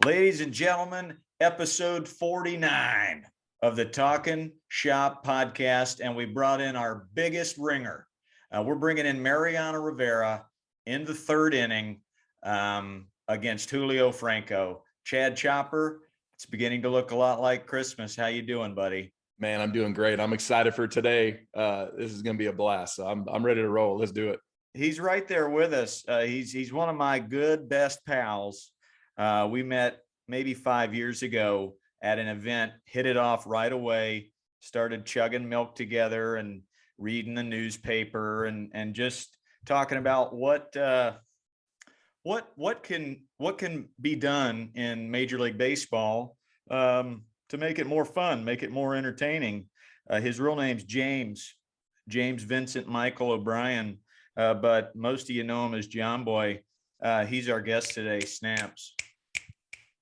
Ladies and gentlemen, episode 49 of the Talkin' Shop podcast, and we brought in our biggest ringer. We're bringing in Mariano Rivera in the third inning against Julio Franco. Chad Chopper, it's beginning to look a lot like Christmas. How you doing, buddy? Man, I'm doing great. I'm excited for today. This is going to be a blast. So I'm ready to roll. Let's do it. He's right there with us. He's one of my best pals. We met maybe 5 years ago at an event, hit it off right away, started chugging milk together and reading the newspaper and just talking about what can be done in Major League Baseball to make it more fun, make it more entertaining. His real name's James Vincent Michael O'Brien, but most of you know him as Jomboy. He's our guest today. Snaps.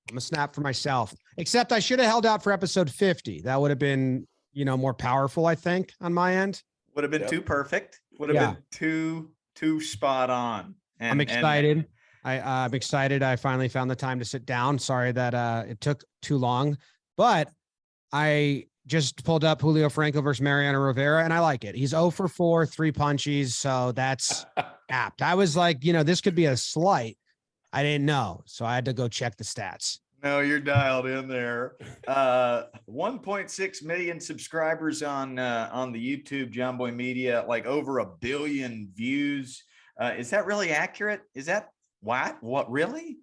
I'm a snap for myself, except I should have held out for episode 50. That would have been, more powerful, I think, on my end. Would have been too perfect. Would have been too spot on. And, I'm excited. I'm excited. I finally found the time to sit down. Sorry that it took too long, but I just pulled up Julio Franco versus Mariano Rivera, and I like it. He's 0 for 4, 3 punchies, so that's apt. I was like, this could be a slight. I didn't know, so I had to go check the stats. No, you're dialed in there. 1.6 million subscribers on the YouTube Jomboy Media, like over 1 billion views. Is that really accurate? Is that what really?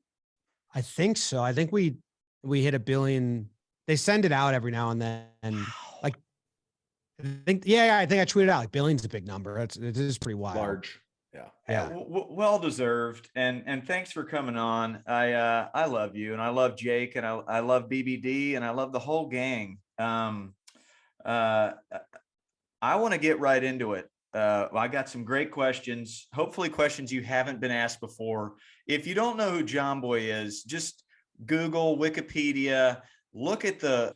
I think so. I think we hit 1 billion. They send it out every now and then. Like, I think I tweeted out like billion's a big number. It is pretty wild. Large. Yeah. Well deserved. And thanks for coming on. I love you, and I love Jake, and I love BBD, and I love the whole gang. I want to get right into it. I got some great questions, hopefully questions you haven't been asked before. If you don't know who Jomboy is, just Google, Wikipedia, look at the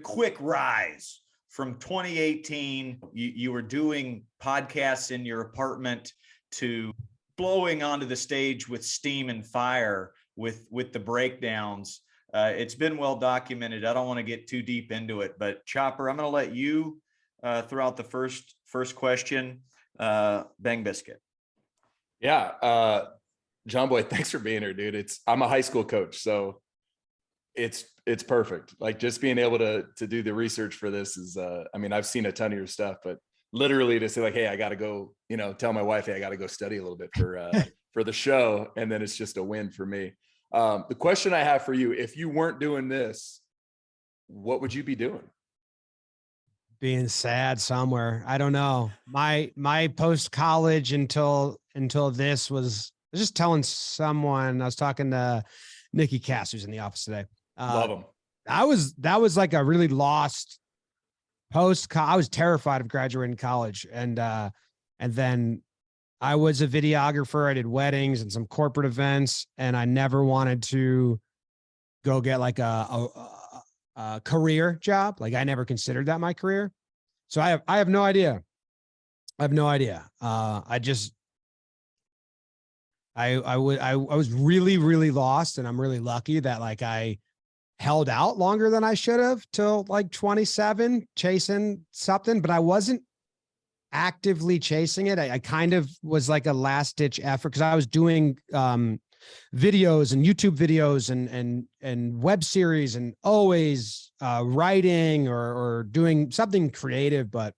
quick rise from 2018. You were doing podcasts in your apartment to blowing onto the stage with steam and fire with the breakdowns. It's been well documented. I don't want to get too deep into it, but Chopper, I'm going to let you throw out the first question. Bang biscuit. Yeah. Jomboy, thanks for being here, dude. I'm a high school coach, so it's perfect. Like, just being able to do the research for this is, I've seen a ton of your stuff, but literally to say like, hey, I got to go, tell my wife, hey, I got to go study a little bit for the show. And then it's just a win for me. The question I have for you, if you weren't doing this, what would you be doing? Being sad somewhere. I don't know. My post-college until this was just telling someone. I was talking to Nikki Cass, who's in the office today. Love him. That was like a really lost I was terrified of graduating college. And then I was a videographer. I did weddings and some corporate events, and I never wanted to go get like a career job. Like, I never considered that my career. So I have no idea. I was really, really lost, and I'm really lucky that like I held out longer than I should have till like 27 chasing something, but I wasn't actively chasing it. I kind of was like a last ditch effort because I was doing videos and YouTube videos and web series and always writing or doing something creative, but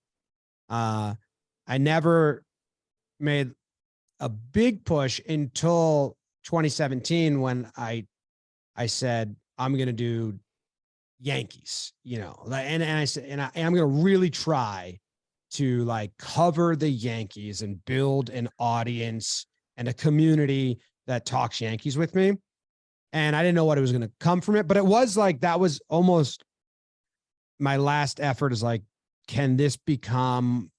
I never made a big push until 2017 when I said, I'm going to do Yankees, and I said, and I'm going to really try to like cover the Yankees and build an audience and a community that talks Yankees with me. And I didn't know what it was going to come from it, but it was like, that was almost my last effort, is like, can this become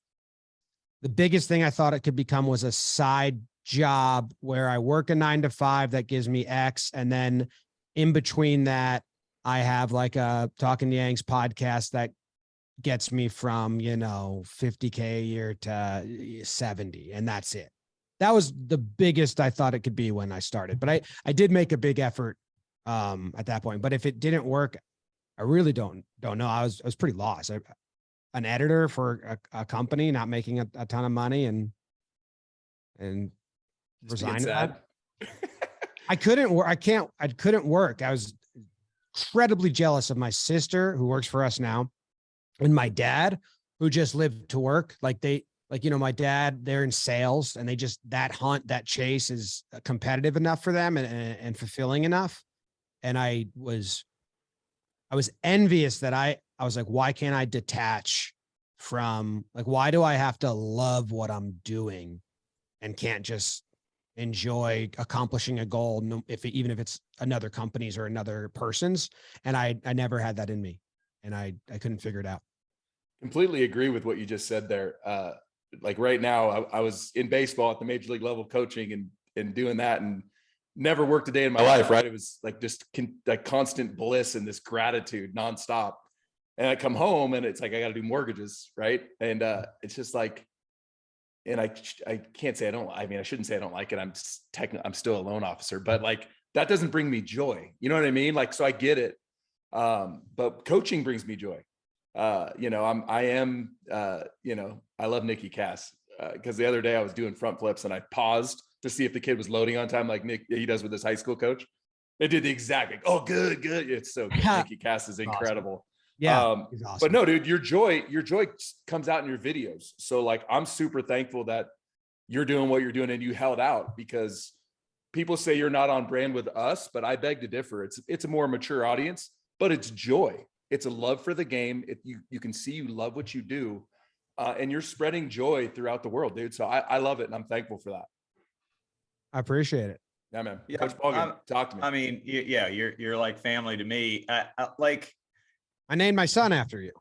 the biggest thing I thought it could become? Was a side job where I work a 9 to 5 that gives me X, and then in between that, I have like a Talkin' Yanks podcast that gets me from, $50K a year to 70, and that's it. That was the biggest I thought it could be when I started, but I did make a big effort at that point. But if it didn't work, I really don't know. I was pretty lost. An editor for a company not making a ton of money and Just being resigning sad. that. I couldn't work. I couldn't work. I was incredibly jealous of my sister who works for us now and my dad who just lived to work. Like my dad, they're in sales and they just, that chase is competitive enough for them and fulfilling enough. And I was envious that I was like, why can't I detach from, like, why do I have to love what I'm doing and can't just enjoy accomplishing a goal, even if it's another company's or another person's? And I never had that in me, and I couldn't figure it out. Completely agree with what you just said there. Like right now, I was in baseball at the major league level coaching and doing that, and never worked a day in my life. Right. It was like just like constant bliss and this gratitude nonstop. And I come home and it's like, I got to do mortgages. Right. And it's just like, and I can't say I shouldn't say I don't like it. I'm still a loan officer, but like, that doesn't bring me joy. You know what I mean? Like, so I get it. But coaching brings me joy. I love Nikki Cass, because the other day I was doing front flips and I paused to see if the kid was loading on time, like he does with his high school coach. It did the exact thing. Oh, good. It's so good. Nikki Cass is incredible. Awesome. Yeah. He's awesome. But no, dude, your joy comes out in your videos. So like, I'm super thankful that you're doing what you're doing and you held out, because people say you're not on brand with us, but I beg to differ. It's a more mature audience, but it's joy. It's a love for the game. You can see you love what you do, and you're spreading joy throughout the world, dude. So I love it, and I'm thankful for that. I appreciate it. Yeah, man. Yeah, Coach Ballgame, talk to me. I mean, yeah, you're like family to me. I named my son after you.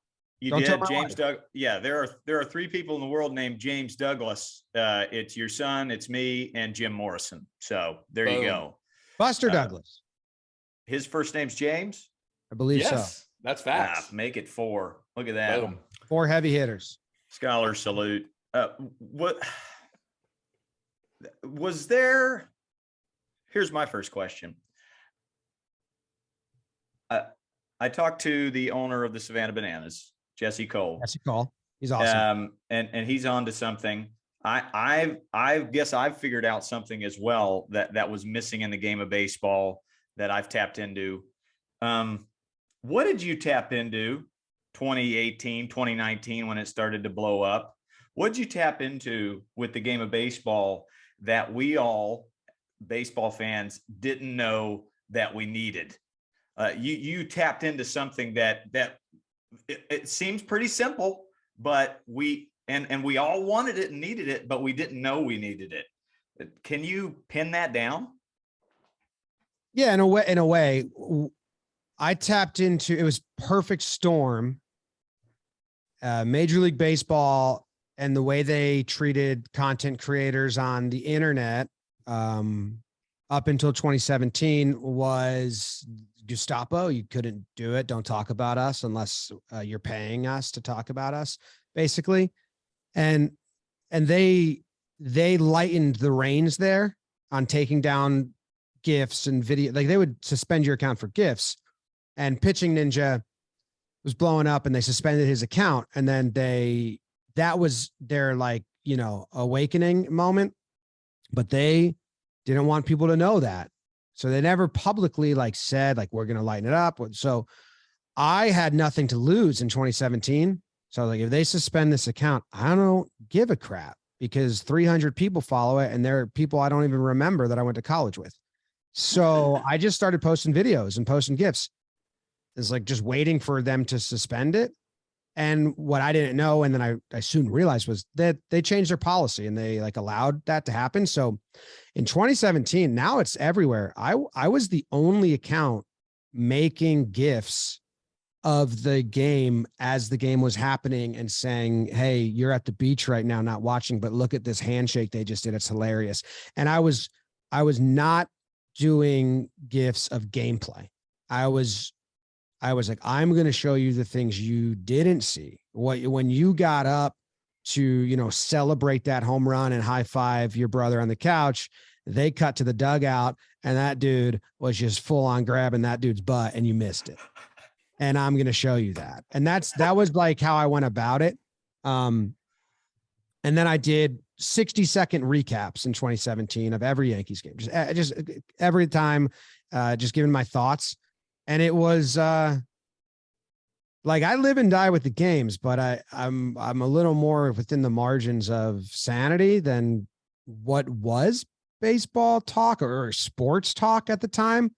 You did, James Doug. Yeah, there are 3 people in the world named James Douglas. It's your son, it's me, and Jim Morrison. So there you go. Buster Douglas. His first name's James. I believe so. That's facts. Make it 4. Look at that. Boom. 4 heavy hitters. Scholar salute. What was there? Here's my first question. I talked to the owner of the Savannah Bananas, Jesse Cole. He's awesome. And he's on to something. I guess I've figured out something as well that was missing in the game of baseball that I've tapped into. What did you tap into 2018, 2019, when it started to blow up? What did you tap into with the game of baseball that we all baseball fans didn't know that we needed? You tapped into something that it seems pretty simple, but we all wanted it and needed it, but we didn't know we needed it. Can you pin that down? Yeah, in a way, I tapped into, it was perfect storm. Major League Baseball and the way they treated content creators on the internet up until 2017 was Gestapo. You couldn't do it. Don't talk about us unless you're paying us to talk about us, basically. And they lightened the reins there on taking down GIFs and video. Like, they would suspend your account for GIFs, and Pitching Ninja was blowing up and they suspended his account. And then that was their, like, awakening moment, but they didn't want people to know that. So they never publicly said, we're going to lighten it up. So I had nothing to lose in 2017. So if they suspend this account, I don't give a crap, because 300 people follow it. And there are people I don't even remember that I went to college with. So I just started posting videos and posting GIFs. It's just waiting for them to suspend it. And what I didn't know, and then I soon realized, was that they changed their policy and they allowed that to happen. So in 2017, now it's everywhere. I was the only account making GIFs of the game as the game was happening and saying, hey, you're at the beach right now, not watching, but look at this handshake they just did. It's hilarious. And I was not doing GIFs of gameplay. I was like, I'm going to show you the things you didn't see. When you got up to, celebrate that home run and high five your brother on the couch, They cut to the dugout, and that dude was just full on grabbing that dude's butt, and you missed it. And I'm going to show you that. And that was like how I went about it. And then I did 60-second recaps in 2017 of every Yankees game, just every time, just giving my thoughts. And it was like I live and die with the games, but I'm a little more within the margins of sanity than what was baseball talk or sports talk at the time.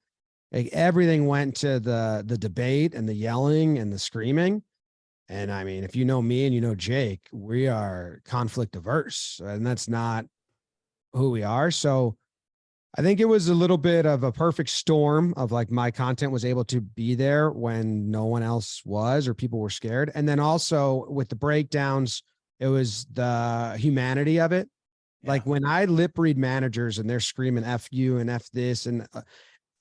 Like everything went to the debate and the yelling and the screaming. And I mean, if you know me and you know Jake, we are conflict averse, and that's not who we are. So I think it was a little bit of a perfect storm of like my content was able to be there when no one else was, or people were scared. And then also with the breakdowns, it was the humanity of it. Yeah. Like when I lip read managers and they're screaming F you and F this, and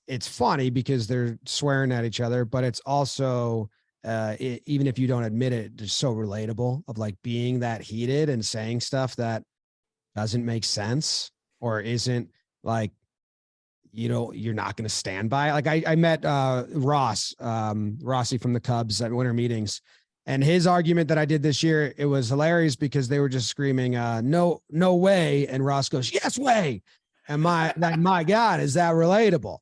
it's funny because they're swearing at each other, but it's also, even if you don't admit it, it's so relatable of like being that heated and saying stuff that doesn't make sense or isn't like, you're not going to stand by. Like I met Rossi from the Cubs at winter meetings, and his argument that I did this year, it was hilarious because they were just screaming, no way. And Ross goes, yes way. And my God, is that relatable?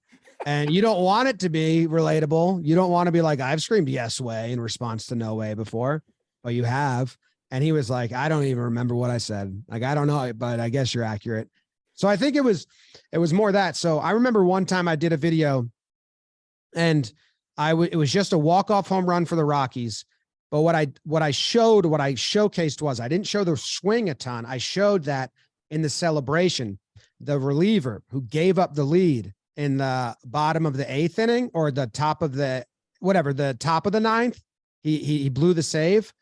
And you don't want it to be relatable. You don't want to be like, I've screamed yes way in response to no way before, but you have. And he was like, I don't even remember what I said. Like, I don't know, but I guess you're accurate. So I think it was more that. So I remember one time I did a video and it was just a walk-off home run for the Rockies. But what I showcased was, I didn't show the swing a ton. I showed that in the celebration, the reliever who gave up the lead in the bottom of the 8th inning, or the top of the top of the 9th, he blew the save.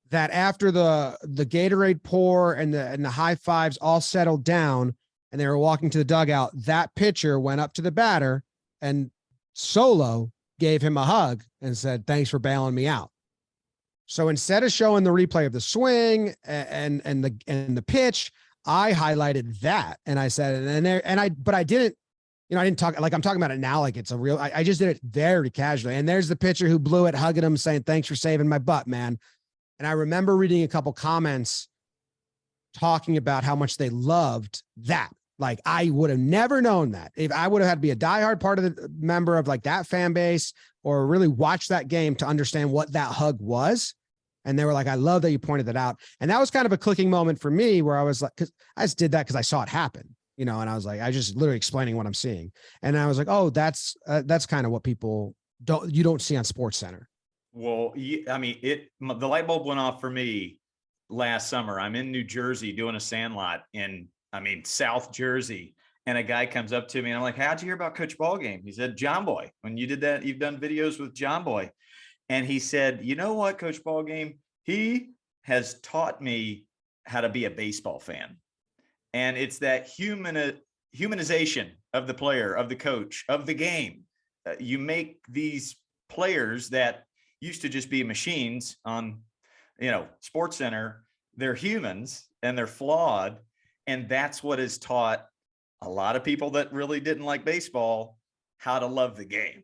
That after the Gatorade pour and the high fives all settled down and they were walking to the dugout, that pitcher went up to the batter and solo gave him a hug and said, thanks for bailing me out. So instead of showing the replay of the swing and the pitch, I highlighted that. And I said, but I didn't, I didn't talk like I'm talking about it now. Like it's a real, I just did it very casually. And there's the pitcher who blew it, hugging him, saying, thanks for saving my butt, man. And I remember reading a couple comments talking about how much they loved that. Like I would have never known that if I would have had to be a diehard part of the member of like that fan base, or really watch that game to understand what that hug was. And they were like, I love that you pointed that out. And that was kind of a clicking moment for me where I was like, cause I just did that because I saw it happen, and I was like, I just literally explaining what I'm seeing. And I was like, oh, that's kind of what you don't see on Sports Center. Well, I mean, the light bulb went off for me last summer. I'm in New Jersey doing a sandlot in, South Jersey. And a guy comes up to me and I'm like, how'd you hear about Coach Ballgame? He said, Jomboy. When you did that, you've done videos with Jomboy. And he said, you know what, Coach Ballgame? He has taught me how to be a baseball fan. And it's that humanization of the player, of the coach, of the game. You make these players that used to just be machines on, Sports Center. They're humans and they're flawed. And that's what has taught a lot of people that really didn't like baseball how to love the game.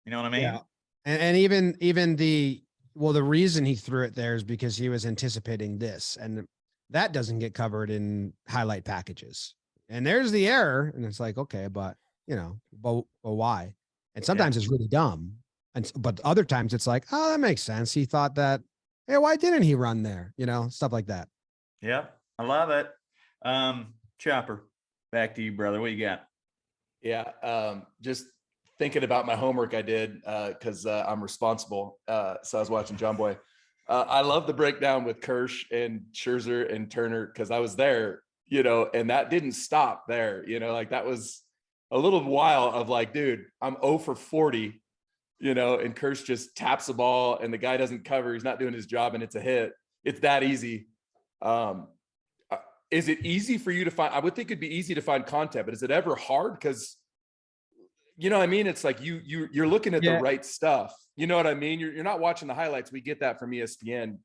You know what I mean? Yeah. And even the reason he threw it there is because he was anticipating this, and that doesn't get covered in highlight packages. And there's the error. And it's like, okay, but why? And sometimes it's really dumb. But other times it's like, oh, that makes sense. He thought that, hey, why didn't he run there? Stuff like that. Yeah, I love it. Chopper, back to you, brother. What you got? Yeah, just thinking about my homework I did because I'm responsible. So I was watching Jomboy. I love the breakdown with Kirsch and Scherzer and Turner because I was there, and that didn't stop there. Like that was a little while of like, dude, I'm 0 for 40. And Kirsch just taps the ball and the guy doesn't cover. He's not doing his job and it's a hit. It's that easy. Is it easy for you to find? I would think it'd be easy to find content, but is it ever hard? Because, it's like you're looking at the right stuff. You know what I mean? You're not watching the highlights. We get that from ESPN.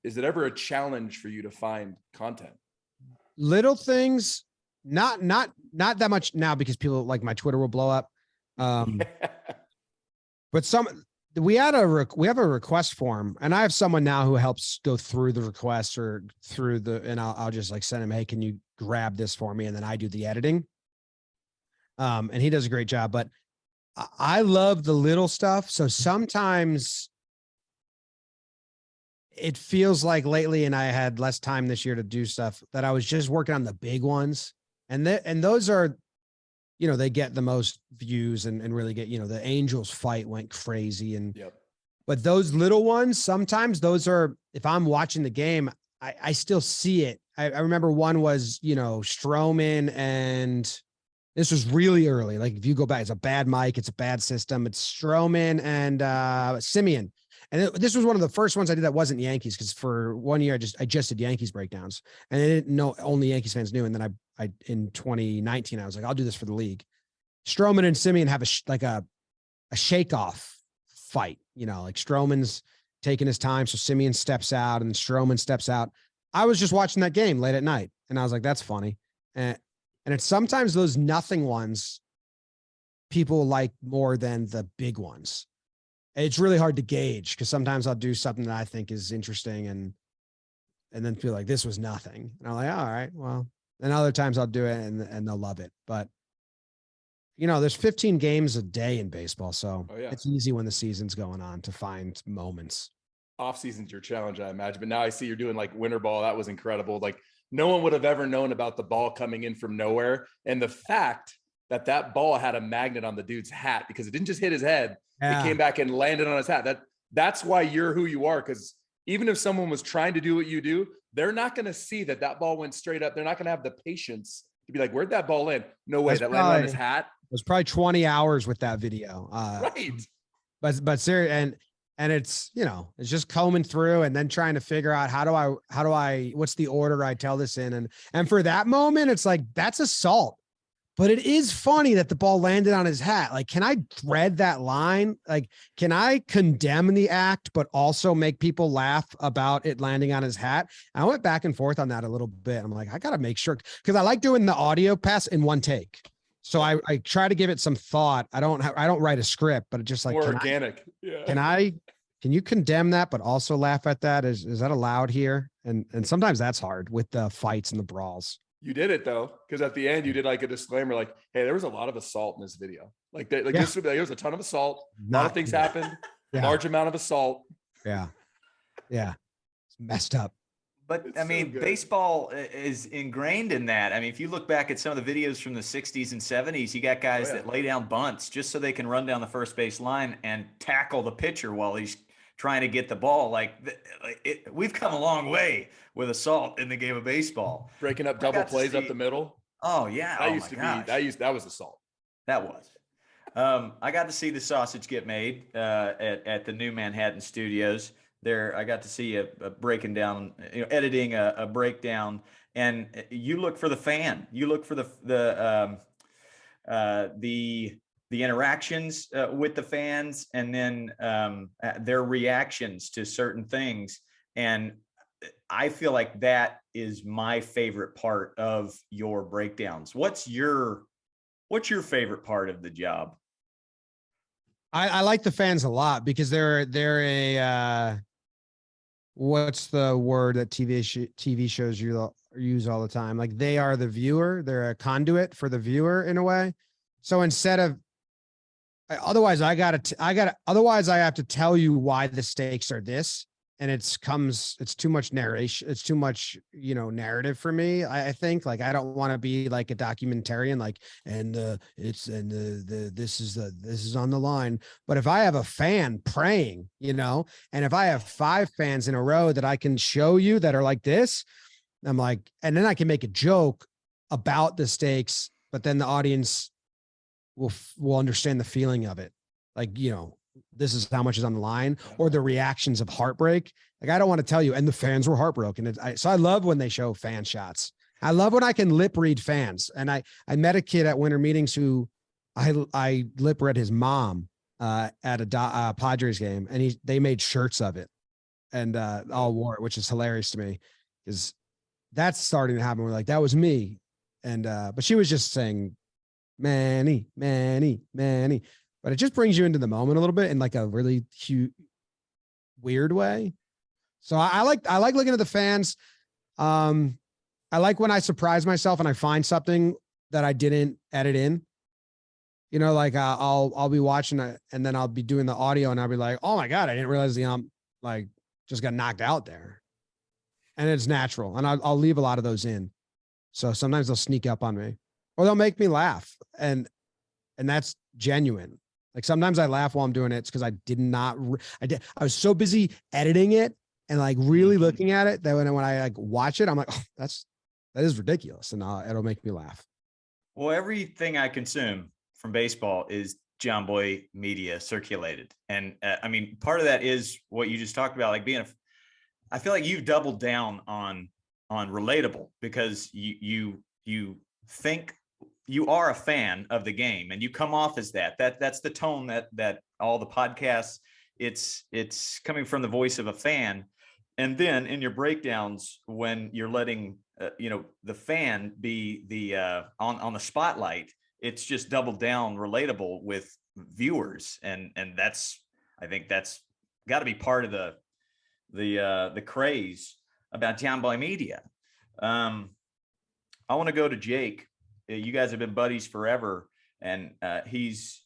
Is it ever a challenge for you to find content? Little things not that much now because people like my Twitter will blow up. But we have a request form, and I have someone now who helps go through the requests or through and I'll just like send him, hey, can you grab this for me? And then I do the editing. And he does a great job, but I love the little stuff. So sometimes it feels like lately, and I had less time this year to do stuff, that I was just working on the big ones. And those are, they get the most views and really get, the Angels fight went crazy. But those little ones, sometimes those are, if I'm watching the game, I still see it. I remember one was, Stroman, and this was really early. Like if you go back, it's a bad mic, it's a bad system. It's Stroman and Simeon. And this was one of the first ones I did that wasn't Yankees, because for 1 year I just did Yankees breakdowns, and I didn't know only Yankees fans knew. And then I in 2019 I was like, I'll do this for the league. Stroman and Simeon have a shake off fight. Like Stroman's taking his time, so Simeon steps out and Stroman steps out. I was just watching that game late at night, and I was like, that's funny. And it's sometimes those nothing ones people like more than the big ones. It's really hard to gauge, because sometimes I'll do something that I think is interesting and then feel like this was nothing. And I'm like, all right, well, and other times I'll do it and they'll love it. But there's 15 games a day in baseball. So It's easy when the season's going on to find moments. Off season's your challenge, I imagine. But now I see you're doing like winter ball. That was incredible. Like no one would have ever known about the ball coming in from nowhere. And the fact that ball had a magnet on the dude's hat, because it didn't just hit his head. Yeah. It came back and landed on his hat. That's why you're who you are. Because even if someone was trying to do what you do, they're not going to see that ball went straight up. They're not going to have the patience to be like, where'd that ball land? No way. That landed on his hat. It was probably 20 hours with that video. Right. But seriously, and it's, it's just combing through and then trying to figure out how do I, what's the order I tell this in? And for that moment, it's like, that's assault. But it is funny that the ball landed on his hat. Like, can I thread that line? Like, can I condemn the act, but also make people laugh about it landing on his hat? I went back and forth on that a little bit. I'm like, I got to make sure, because I like doing the audio pass in one take. So I try to give it some thought. I don't write a script, but it's just like more organic. Can you condemn that, but also laugh at that? Is that allowed here? And sometimes that's hard with the fights and the brawls. You did it though, because at the end you did like a disclaimer, like, "Hey, there was a lot of assault in this video. This would be there was a ton of assault. A lot of things happened. Large amount of assault. Yeah, it's messed up." But I mean, baseball is ingrained in that. I mean, if you look back at some of the videos from the 60s and 70s, you got guys that lay down bunts just so they can run down the first base line and tackle the pitcher while he's trying to get the ball. We've come a long way with assault in the game of baseball. Breaking up double plays up the middle. Oh yeah. That was assault. That was. I got to see the sausage get made at the New Manhattan Studios. There, I got to see a breaking down, editing a breakdown, and you look for the fan. You look for the interactions with the fans, and then their reactions to certain things. And I feel like that is my favorite part of your breakdowns. What's your favorite part of the job? I like the fans a lot, because they're a what's the word that TV shows use all the time? Like, they are the viewer. They're a conduit for the viewer in a way. So instead of, otherwise I have to tell you why the stakes are this. And it's too much narration. It's too much, narrative for me. I think, like, I don't want to be like a documentarian, like, this is on the line. But if I have a fan praying, and if I have 5 fans in a row that I can show you that are like this, I'm like, and then I can make a joke about the stakes, but then the audience will understand the feeling of it. Like, this is how much is on the line, or the reactions of heartbreak. Like, I don't want to tell you, and the fans were heartbroken. So I love when they show fan shots. I love when I can lip read fans. And I met a kid at winter meetings who I lip read his mom at a Padres game, and they made shirts of it and all wore it, which is hilarious to me, because that's starting to happen. We're like, that was me. And, but she was just saying, Manny, Manny, Manny, but it just brings you into the moment a little bit in like a really cute, weird way. So I like looking at the fans. I like when I surprise myself and I find something that I didn't edit in. You know, like I'll be watching it and then I'll be doing the audio and I'll be like, oh my God, I didn't realize the like just got knocked out there. And it's natural. And I'll leave a lot of those in. So sometimes they'll sneak up on me or they'll make me laugh. And that's genuine. Like sometimes I laugh while I'm doing it. It's because I did not, I was so busy editing it and like really looking at it that when I like watch it, I'm like, oh, that is ridiculous. And it'll make me laugh. Well, everything I consume from baseball is Jomboy media circulated. And I mean, part of that is what you just talked about, like being I feel like you've doubled down on relatable because you think you are a fan of the game and you come off as that's the tone that all the podcasts, it's coming from the voice of a fan. And then in your breakdowns, when you're letting the fan be the on the spotlight, it's just doubled down relatable with viewers, and I think that's got to be part of the craze about Jomboy media. I want to go to Jake. You guys have been buddies forever, and he's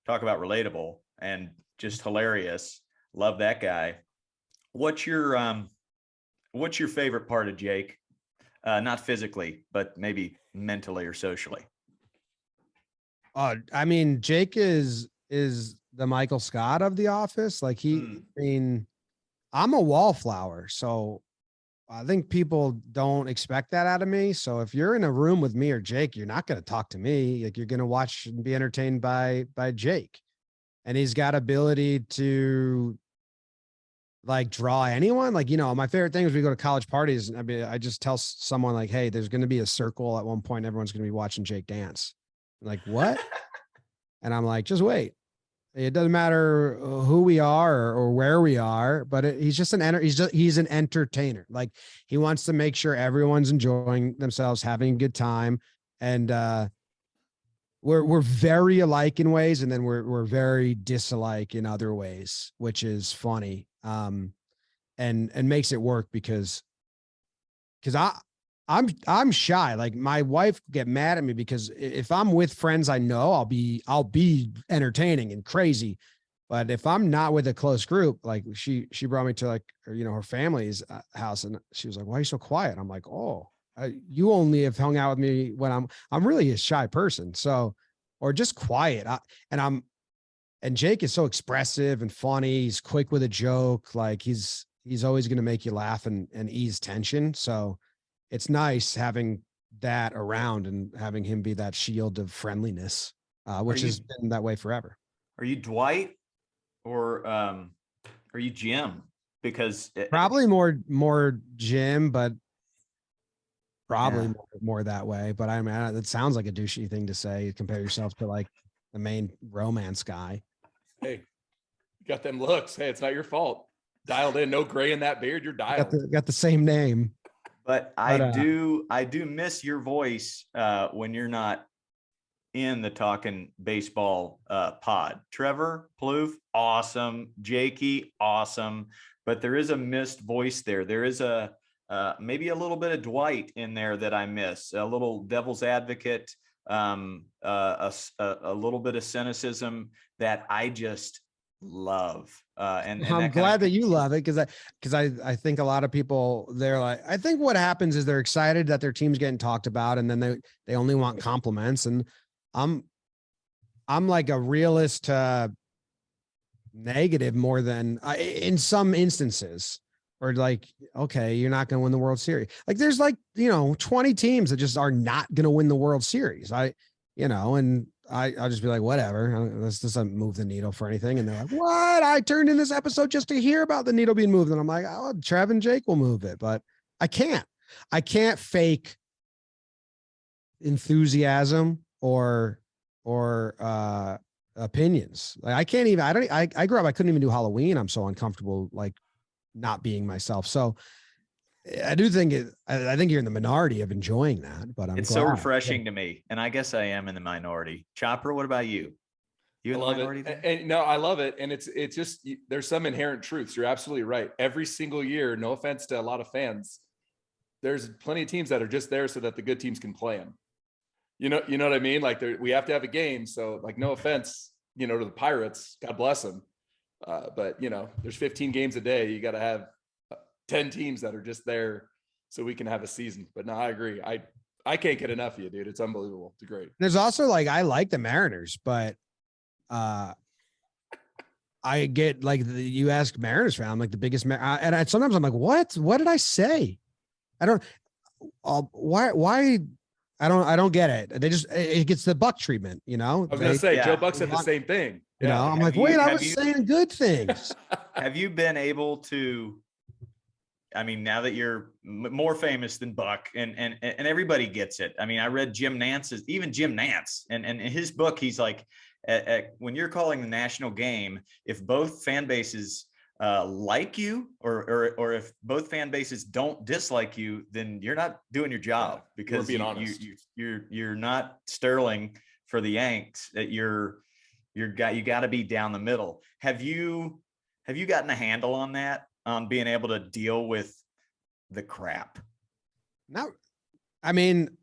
talk about relatable and just hilarious. Love that guy. What's your favorite part of Jake? Not physically, but maybe mentally or socially. I mean, Jake is the Michael Scott of The Office. Like I mean, I'm a wallflower, so I think people don't expect that out of me. So if you're in a room with me or Jake, you're not going to talk to me. Like you're going to watch and be entertained by Jake, and he's got ability to like draw anyone. Like, my favorite thing is we go to college parties. I mean, I just tell someone like, hey, there's going to be a circle at one point. Everyone's going to be watching Jake dance. I'm like, what? And I'm like, just wait. It doesn't matter who we are or where we are, but he's just he's an entertainer. Like he wants to make sure everyone's enjoying themselves, having a good time. And, we're very alike in ways, and then we're very disalike in other ways, which is funny. And makes it work because I'm shy. Like my wife get mad at me because if I'm with friends I know, I'll be entertaining and crazy. But if I'm not with a close group, like she brought me to like her family's house, and she was like, "Why are you so quiet?" I'm like, "Oh, you only have hung out with me when I'm really a shy person." So, or just quiet. And Jake is so expressive and funny. He's quick with a joke. Like he's always going to make you laugh and ease tension. So it's nice having that around and having him be that shield of friendliness, which has been that way forever. Are you Dwight or are you Jim? Because probably more Jim, but probably more that way. But I mean, it sounds like a douchey thing to say. Compare yourself to like the main romance guy. Hey, you got them looks. Hey, it's not your fault. Dialed in, no gray in that beard. You're dialed. Got the same name. But I do miss your voice when you're not in the Talking Baseball pod. Trevor Plouffe, awesome. Jakey, awesome. But there is a missed voice there. There is maybe a little bit of Dwight in there that I miss. A little devil's advocate, a little bit of cynicism that I just love. And I'm glad that you love it because I think a lot of people, they're like, I think what happens is they're excited that their team's getting talked about, and then they only want compliments. And I'm like a realist negative more than in some instances, or like, okay, you're not going to win the World Series. Like there's like, 20 teams that just are not going to win the World Series. And I'll just be like, whatever, this doesn't move the needle for anything. And they're like, what? I turned in this episode just to hear about the needle being moved. And I'm like, oh, Trev and Jake will move it, but I can't fake enthusiasm or opinions. Like I can't even, I grew up, I couldn't even do Halloween. I'm so uncomfortable, like not being myself. So I do think I think you're in the minority of enjoying that, but I'm It's glad. so refreshing to me. And I guess I am in the minority. Chopper, what about you? You I in the love minority? it. And no, I love it. And it's just, there's some inherent truths. You're absolutely right. Every single year, no offense to a lot of fans, there's plenty of teams that are just there so that the good teams can play them. You know what I mean? Like we have to have a game. So like, no offense, to the Pirates, God bless them. But there's 15 games a day. You got to have 10 teams that are just there so we can have a season. But no, I agree. I can't get enough of you, dude. It's unbelievable. It's great. There's also like, I like the Mariners, but I get like you ask Mariners fan, I'm like the biggest and sometimes I'm like, what did I say? I don't, why? I don't get it. It gets the Buck treatment, I was going to say, yeah, Joe Buck said the same thing. I'm like, wait, I was saying good things. Have you been able to, I mean, now that you're more famous than Buck and everybody gets it. I mean, I read Jim Nance, and in his book, he's like, when you're calling the national game, if both fan bases like you or if both fan bases don't dislike you, then you're not doing your job, because you're not Sterling for the Yanks. That you got to be down the middle. Have you gotten a handle on that, on being able to deal with the crap? No, I mean,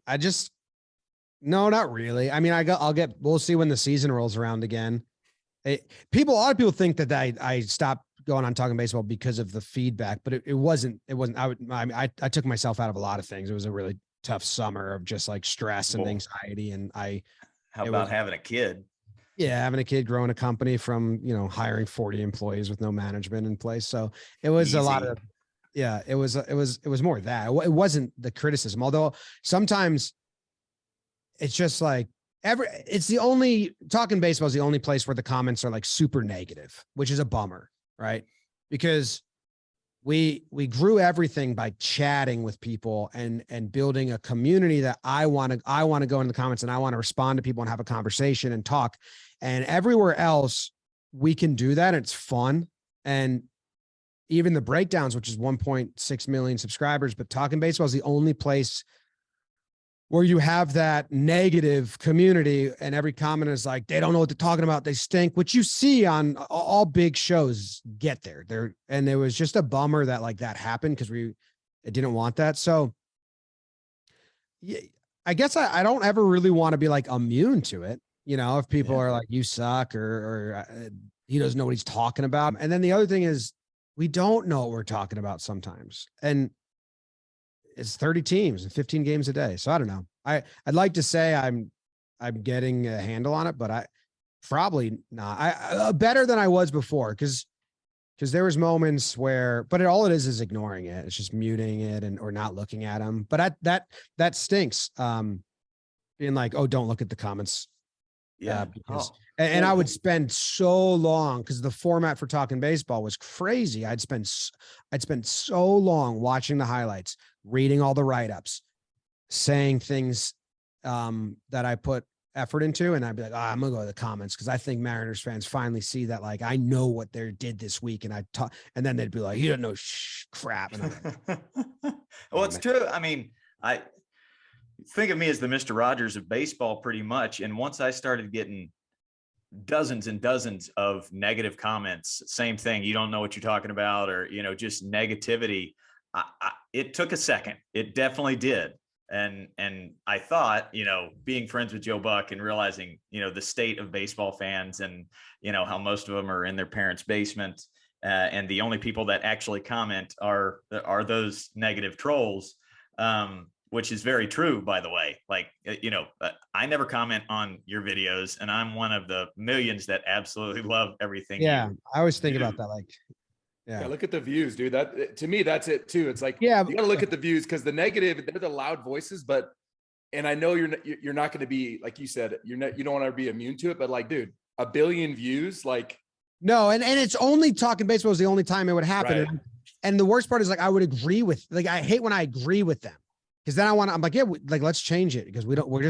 no, not really. I mean, we'll see when the season rolls around again. A lot of people think that I stopped going on Talking Baseball because of the feedback, but it wasn't. I took myself out of a lot of things. It was a really tough summer of just like stress and anxiety. And how about having a kid? Yeah, having a kid, growing a company from, hiring 40 employees with no management in place. So it was a lot of, it was more that. It wasn't the criticism, although sometimes it's just like Talking Baseball is the only place where the comments are like super negative, which is a bummer, right? Because we grew everything by chatting with people and building a community that I want to go in the comments and I want to respond to people and have a conversation and talk. And everywhere else we can do that. It's fun. And even the breakdowns, which is 1.6 million subscribers, but Talking Baseball is the only place where you have that negative community and every comment is like, they don't know what they're talking about. They stink, which you see on all big shows get there. And it was just a bummer that like that happened because it didn't want that. So yeah, I guess I don't ever really want to be like immune to it. If people are like, you suck or he doesn't know what he's talking about. And then the other thing is we don't know what we're talking about sometimes. And it's 30 teams and 15 games a day. So I don't know. I'd like to say I'm getting a handle on it, but I probably not. Better than I was before. Cause there was moments where, but all it is ignoring it. It's just muting it or not looking at them. But that stinks. Being like, oh, don't look at the comments. Yeah. And I would spend so long because the format for Talking Baseball was crazy. I'd spend so long watching the highlights, reading all the write-ups, saying things that I put effort into. And I'd be like, I'm going to go to the comments because I think Mariners fans finally see that, like, I know what they did this week. And and then they'd be like, you don't know crap. And I'm like, well, it's true. I mean, I think of me as the Mr. Rogers of baseball pretty much. And once I started getting dozens and dozens of negative comments, same thing, you don't know what you're talking about, or, just negativity. It took a second. It definitely did. And I thought, being friends with Joe Buck and realizing, the state of baseball fans and, how most of them are in their parents' basement. And the only people that actually comment are those negative trolls. Which is very true, by the way. Like, I never comment on your videos, and I'm one of the millions that absolutely love everything. Yeah, I always think about that. Like, yeah, look at the views, dude. That, to me, that's it too. It's like, you got to look at the views, because the negative, they're the loud voices. And I know you're not going to be, like you said, you don't want to be immune to it. But like, dude, 1 billion views, like, no, and it's only Talking Baseball is the only time it would happen. Right. And the worst part is, like, I would agree with, like, I hate when I agree with them. Because then I'm like, yeah, let's change it, because we're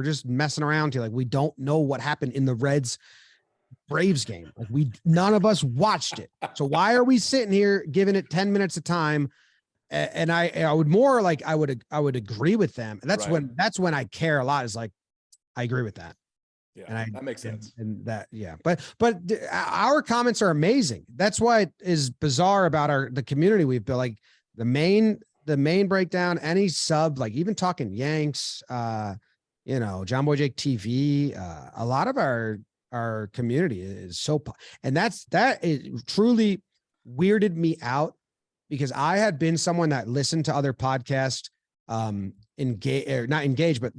just messing around here. Like, we don't know what happened in the Braves game. Like, none of us watched it. So why are we sitting here giving it 10 minutes of time and I would more like, I would agree with them. And Right. that's when I care a lot, is like, I agree with that. Yeah, And that makes sense. And that, yeah, but our comments are amazing. That's why it is bizarre about the community we've built. Like the main breakdown, any sub, like even talking Yanks, Jomboy Jake TV, a lot of our community is so, and that is truly weirded me out, because I had been someone that listened to other podcasts, engage, or not engaged, but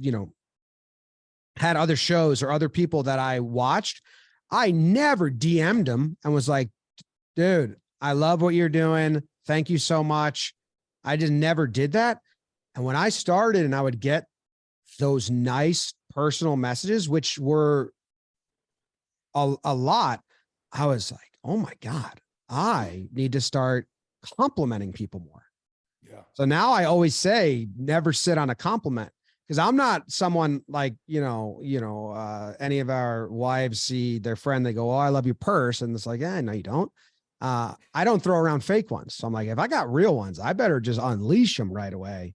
had other shows or other people that I watched. I never DM'd them and was like, dude, I love what you're doing. Thank you so much. I just never did that. And when I started and I would get those nice personal messages, which were a lot, I was like, oh my God, I need to start complimenting people more. Yeah. So now I always say, never sit on a compliment. Because I'm not someone like, any of our wives see their friend, they go, oh, I love your purse. And it's like, no, you don't. I don't throw around fake ones. So I'm like, if I got real ones, I better just unleash them right away,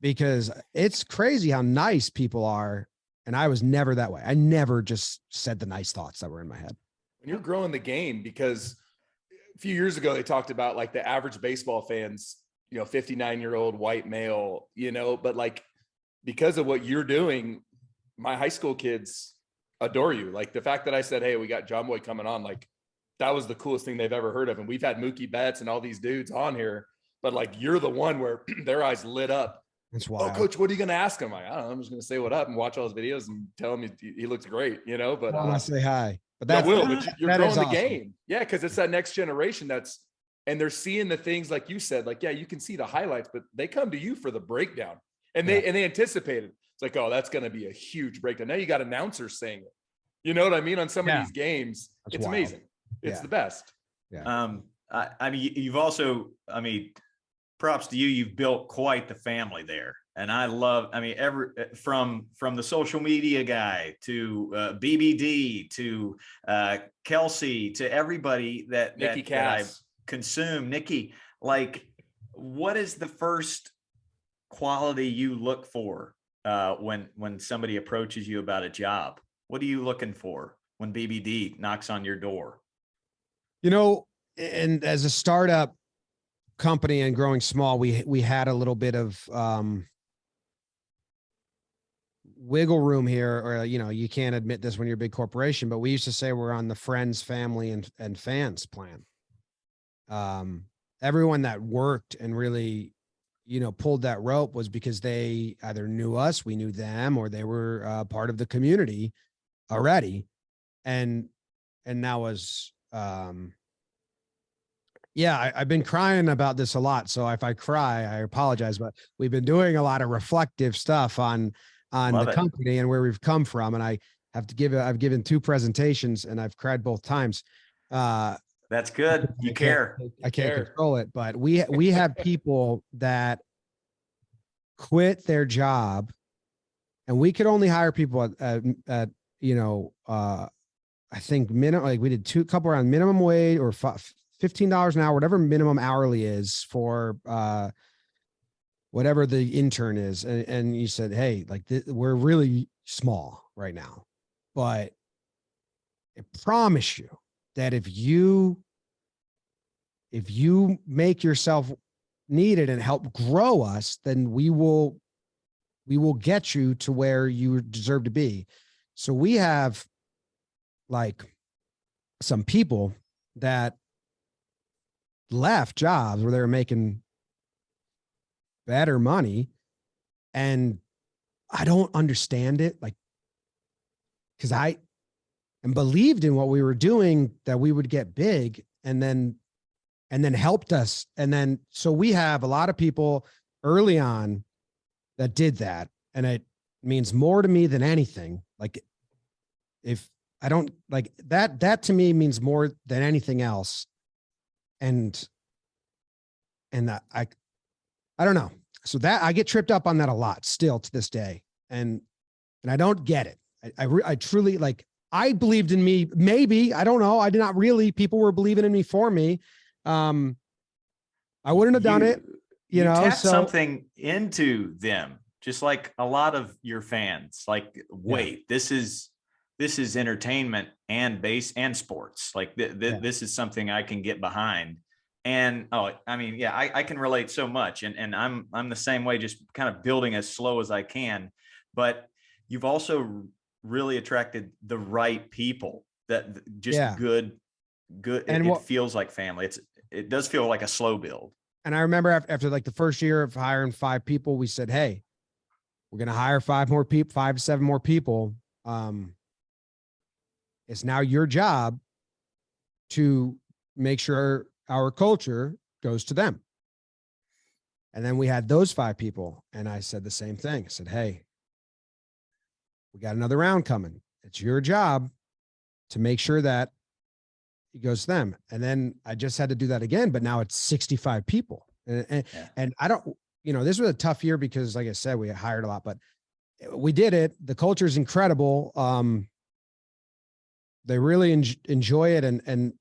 because it's crazy how nice people are. And I was never that way. I never just said the nice thoughts that were in my head. When you're growing the game, because a few years ago, they talked about like the average baseball fans, 59-year-old white male, but like, because of what you're doing, my high school kids adore you. Like the fact that I said, hey, we got Jomboy coming on, like that was the coolest thing they've ever heard of. And we've had Mookie Betts and all these dudes on here, but like, you're the one where their eyes lit up. That's why. Oh, coach, what are you going to ask him? I don't know. I'm just going to say what up and watch all his videos and tell him he looks great, but I want to say hi, but that that's will, but you're growing the awesome game. Yeah. Cause it's that next generation and they're seeing the things like you said, like, yeah, you can see the highlights, but they come to you for the breakdown. And they anticipate it. It's like, oh, that's going to be a huge breakdown. Now you got announcers saying it. You know what I mean? On some of these games, it's wild. amazing. It's the best. Yeah. I mean, you've also, props to you. You've built quite the family there. And I love, from the social media guy to BBD to Kelsey to everybody that I consume. Nikki, like, what is the first quality you look for when somebody approaches you about a job? What are you looking for when BBD knocks on your door? And as a startup company and growing small, we had a little bit of wiggle room here, or you can't admit this when you're a big corporation, but we used to say we're on the friends, family, and fans plan. Everyone that worked and really pulled that rope was because they either knew us, we knew them, or they were part of the community already. And that was, I've been crying about this a lot. So if I cry, I apologize, but we've been doing a lot of reflective stuff on the company and where we've come from. And I've given 2 presentations and I've cried both times. That's good. You care. I can't control it, but we have people that quit their job, and we could only hire people at I think minimum, like we did a couple around minimum wage or $15 an hour, whatever minimum hourly is for whatever the intern is. And you said, hey, like we're really small right now, but I promise you that if you make yourself needed and help grow us, then we will get you to where you deserve to be. So we have like some people that left jobs where they were making better money, and I don't understand it. Like, cause I believed in what we were doing, that we would get big, and then helped us. And then, so we have a lot of people early on that did that. And it means more to me than anything. Like, if I don't like that to me means more than anything else. And that I don't know. So that I get tripped up on that a lot still to this day. And I don't get it. I truly, like, I believed in me. Maybe, I don't know. I did not really, people were believing in me for me. I wouldn't have done it you know, tap so something into them, just like a lot of your fans. Like, wait, this is entertainment and base and sports. Like this is something I can get behind. And I mean, yeah, I can relate so much, and I'm the same way, just kind of building as slow as I can. But you've also really attracted the right people that just good. And It feels like family. It does feel like a slow build. And I remember after like the first year of hiring 5 people, we said, hey, we're going to hire 5 more people, 5 to 7 more people. It's now your job to make sure our culture goes to them. And then we had those 5 people. And I said the same thing. I said, hey, we got another round coming. It's your job to make sure that it goes to them. And then I just had to do that again, but now it's 65 people. And I don't, you know, this was a tough year because like I said, we hired a lot, but we did it. The culture is incredible. They really enjoy it. And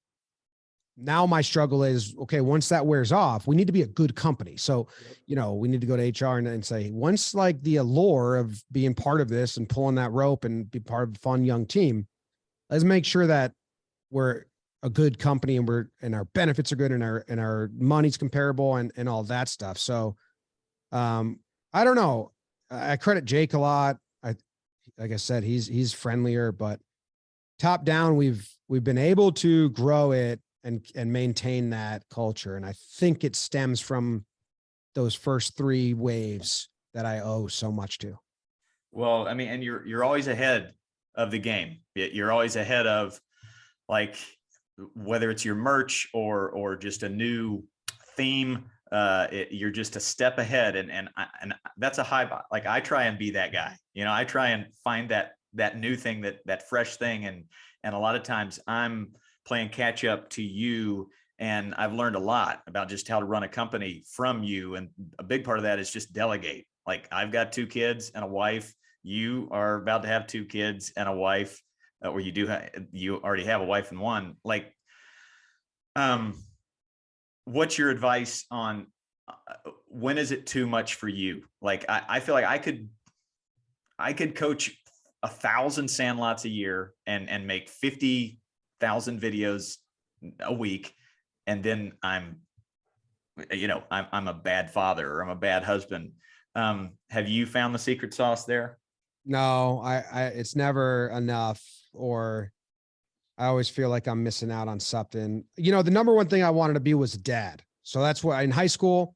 now my struggle is, okay, once that wears off, we need to be a good company. So, you know, we need to go to HR and say, once like the allure of being part of this and pulling that rope and be part of a fun young team, let's make sure that we're a good company and our benefits are good and our money's comparable and all that stuff. So, I don't know. I credit Jake a lot. Like I said, he's friendlier, but top down, we've been able to grow it and maintain that culture. And I think it stems from those first 3 waves that I owe so much to. Well, I mean, and you're always ahead of the game. You're always ahead of, like, whether it's your merch or just a new theme, you're just a step ahead. And that's a high, like, I try and be that guy, you know, I try and find that new thing, that fresh thing. And a lot of times I'm playing catch up to you. And I've learned a lot about just how to run a company from you. And a big part of that is just delegate. Like, I've got 2 kids and a wife. You are about to have 2 kids and a wife, or you already have a wife and one. Like, what's your advice on when is it too much for you? Like, I feel like I could coach 1,000 sandlots a year and make 50,000 videos a week. And then I'm a bad father, or I'm a bad husband. Have you found the secret sauce there? No, it's never enough, or I always feel like I'm missing out on something. You know, the number one thing I wanted to be was a dad. So that's why in high school,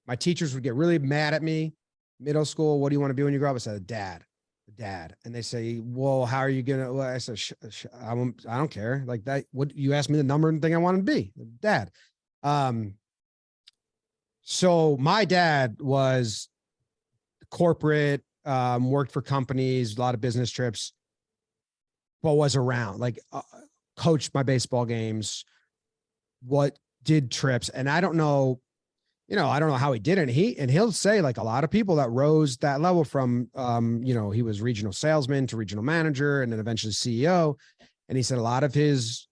my teachers would get really mad at me. Middle school, what do you want to be when you grow up? I said, a dad. And they say, well, how are you going to, well, I said, I don't care. Like that, what you asked me the number thing I want to be, dad. So my dad was corporate, worked for companies, a lot of business trips, but was around, like, coached my baseball games, did trips. And I don't know, you know, I don't know how he did it. He'll say, like, a lot of people that rose that level from, you know, he was regional salesman to regional manager and then eventually CEO. And he said a lot of his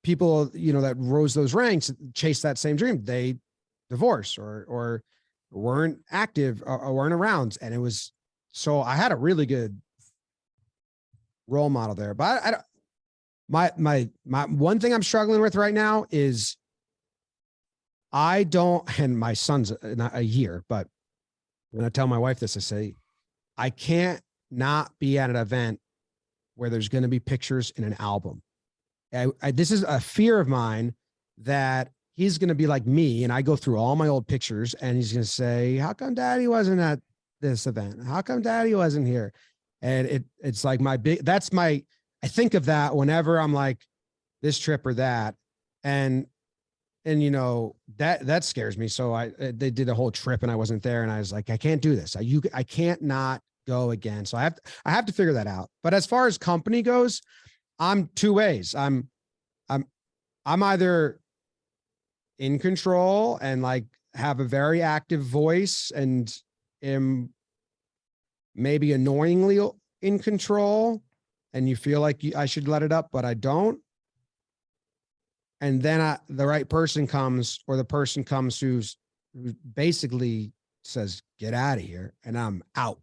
people, you know, that rose those ranks, chased that same dream. They divorced or weren't active or weren't around. And it was, so I had a really good role model there. But my one thing I'm struggling with right now is I don't, and my son's not a year, but when I tell my wife this, I say, I can't not be at an event where there's going to be pictures in an album. This is a fear of mine, that he's going to be like me. And I go through all my old pictures and he's going to say, how come daddy wasn't at this event? How come daddy wasn't here? And it's like I think of that whenever I'm like this trip or that. And you know, that scares me. So they did a whole trip and I wasn't there, and I was like, I can't do this. I can't not go again. So I have to figure that out. But as far as company goes, I'm 2 ways. I'm either in control and like have a very active voice and am maybe annoyingly in control, and you feel like I should let it up, but I don't. And then the right person comes, or the person comes who basically says, get out of here. And I'm out.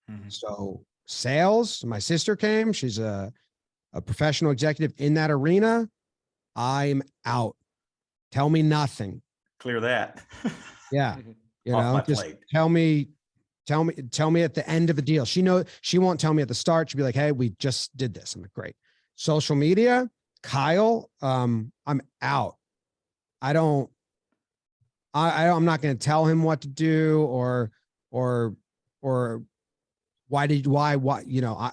Mhm. So sales, my sister came, she's a professional executive in that arena. I'm out. Tell me nothing. Clear that. Yeah. You Off know, my just plate. tell me at the end of the deal. She won't tell me at the start. She'll be like, hey, we just did this. I'm like, great. Social media, Kyle, I'm out. I'm not going to tell him what to do or why, you know,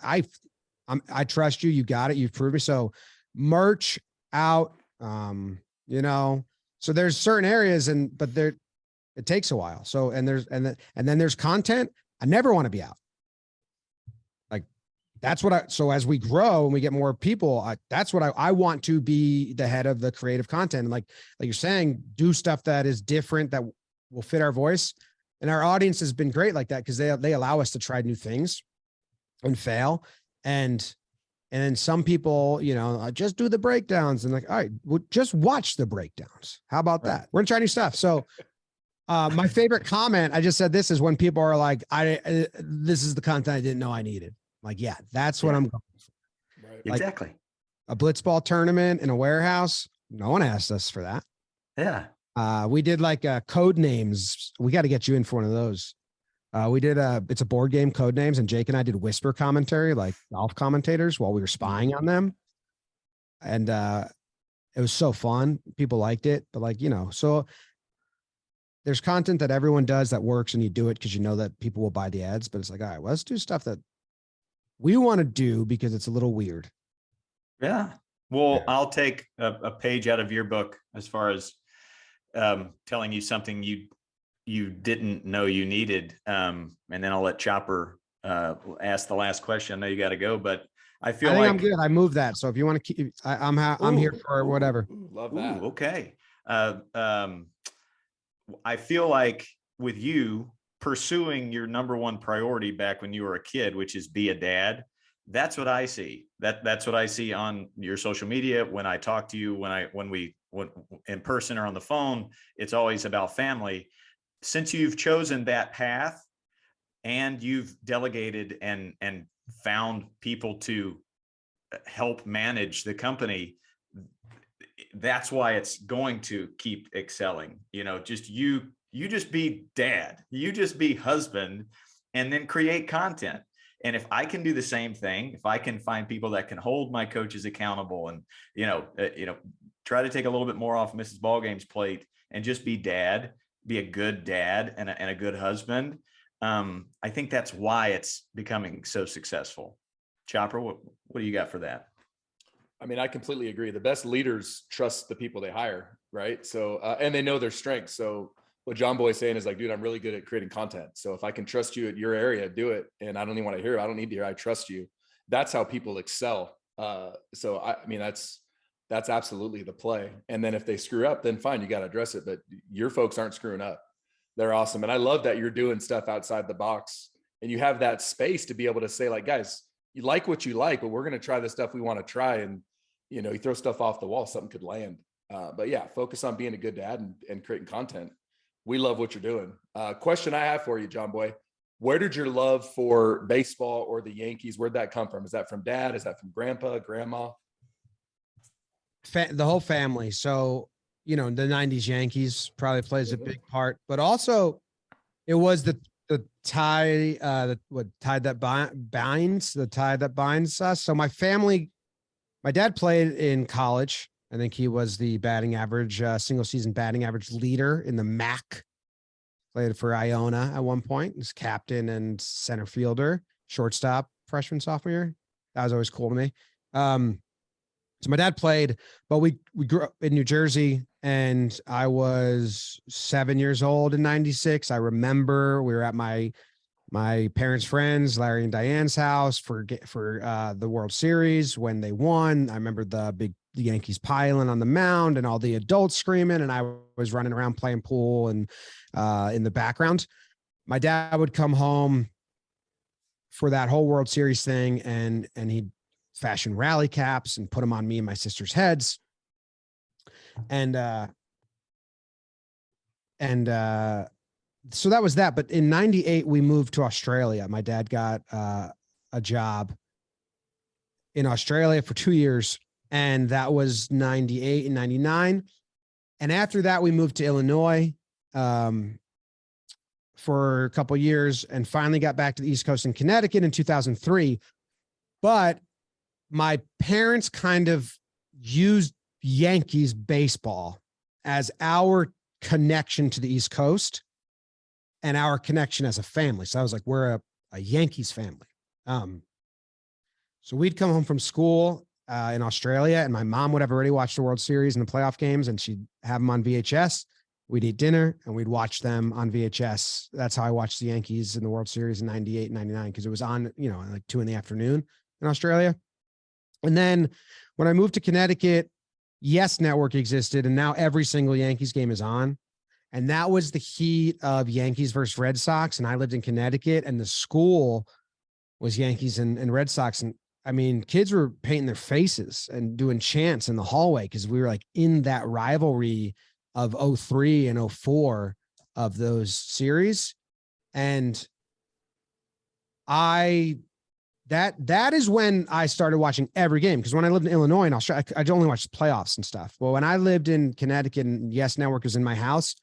I trust you. You got it. You've proved me. So merch out, you know, so there's certain areas but it takes a while. So, and then there's content. I never want to be out. Like so as we grow and we get more people, that's what I want to be the head of the creative content. And like you're saying, do stuff that is different, that will fit our voice. And our audience has been great like that, because they allow us to try new things and fail. And then some people, you know, just do the breakdowns and like, all right, well, just watch the breakdowns. How about that? We're gonna try new stuff. So my favorite comment, I just said this, is when people are like, this is the content I didn't know I needed. Like, yeah, that's what I'm going for. Right. Like, Exactly. a blitzball tournament in a warehouse. No one asked us for that. Yeah. We did like code names. We got to get you in for one of those. We did it's a board game, code names, and Jake and I did whisper commentary, like golf commentators, while we were spying on them. And it was so fun. People liked it, but like, you know, so there's content that everyone does that works, and you do it because you know that people will buy the ads. But it's like, all right, well, let's do stuff that we want to do because it's a little weird. Yeah. Well, Yeah. I'll take a page out of your book as far as telling you something you didn't know you needed. And then I'll let Chopper ask the last question. I know you got to go, but I feel think like I'm good. I moved that. So if you want to keep, I'm here for whatever. Love that. Ooh, okay. I feel like with you pursuing your number one priority back when you were a kid, which is be a dad, that's what I see. That's what I see on your social media. When I talk to you, when we in person or on the phone, it's always about family. Since you've chosen that path and you've delegated and found people to help manage the company, that's why it's going to keep excelling. You know, just you just be dad, you just be husband, and then create content. And if I can do the same thing, if I can find people that can hold my coaches accountable and, try to take a little bit more off Mrs. Ballgame's plate and just be dad, be a good dad and a good husband. I think that's why it's becoming so successful. Chopper, what do you got for that? I mean, I completely agree. The best leaders trust the people they hire, right? So, and they know their strengths. So what Jomboy is saying is like, dude, I'm really good at creating content. So if I can trust you at your area, do it. And I don't even want to hear it. I don't need to hear it. I trust you. That's how people excel. So I mean, that's absolutely the play. And then if they screw up, then fine, you got to address it. But your folks aren't screwing up. They're awesome. And I love that you're doing stuff outside the box and you have that space to be able to say like, guys, you like what you like, but we're going to try the stuff we want to try. And, you throw stuff off the wall, something could land. But yeah, focus on being a good dad and creating content. We love what you're doing. Question I have for you, Jomboy, where did your love for baseball or the Yankees, where'd that come from? Is that from dad? Is that from grandpa, grandma? The whole family. So, the 90s Yankees probably plays a big part, but also it was the tie, the tie that binds us. So my dad played in college. I think he was the batting average, single season batting average leader in the MAC. Played for Iona at one point. He was captain and center fielder, shortstop, freshman, sophomore year. That was always cool to me. So my dad played, but we grew up in New Jersey, and I was 7 years old in '96. I remember we were at my parents' friends, Larry and Diane's house for the World Series when they won. I remember the Yankees piling on the mound and all the adults screaming, and I was running around playing pool and in the background. My dad would come home for that whole World Series thing, and he'd fashion rally caps and put them on me and my sister's heads. And so that was that. But in 98, we moved to Australia. My dad got a job in Australia for 2 years. And that was 98 and 99. And after that, we moved to Illinois for a couple of years and finally got back to the East Coast in Connecticut in 2003. But my parents kind of used Yankees baseball as our connection to the East Coast and our connection as a family. So I was like, we're a Yankees family. So we'd come home from school in Australia, and my mom would have already watched the World Series and the playoff games, and she'd have them on VHS. We'd eat dinner and we'd watch them on VHS. That's how I watched the Yankees in the World Series in 98, 99, because it was on, like 2 PM in Australia. And then when I moved to Connecticut, Yes Network existed, and now every single Yankees game is on. And that was the heat of Yankees versus Red Sox. And I lived in Connecticut, and the school was Yankees and Red Sox. And I mean, kids were painting their faces and doing chants in the hallway because we were like in that rivalry of 03 and 04 of those series. And that is when I started watching every game. Because when I lived in Illinois and Australia, I'd only watch the playoffs and stuff. Well, when I lived in Connecticut and Yes Network was in my house,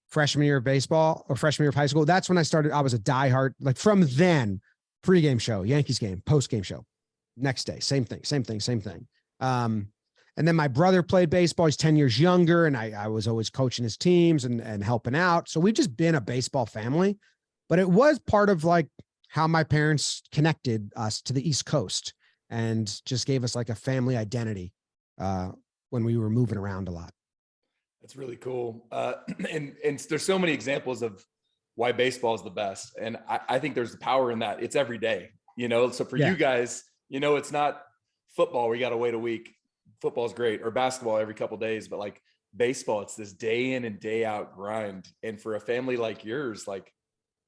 freshman year of baseball or freshman year of high school, that's when I started. I was a diehard, like from then, pregame show, Yankees game, postgame show, next day, same thing. And then my brother played baseball. He's 10 years younger. And I was always coaching his teams and helping out. So we've just been a baseball family, but it was part of like how my parents connected us to the East Coast and just gave us like a family identity when we were moving around a lot. That's really cool. And there's so many examples of why baseball is the best. And I think there's the power in that. It's every day, so for you guys, it's not football where you got to wait a week. Football's great, or basketball every couple of days, but like baseball, it's this day in and day out grind. And for a family like yours, like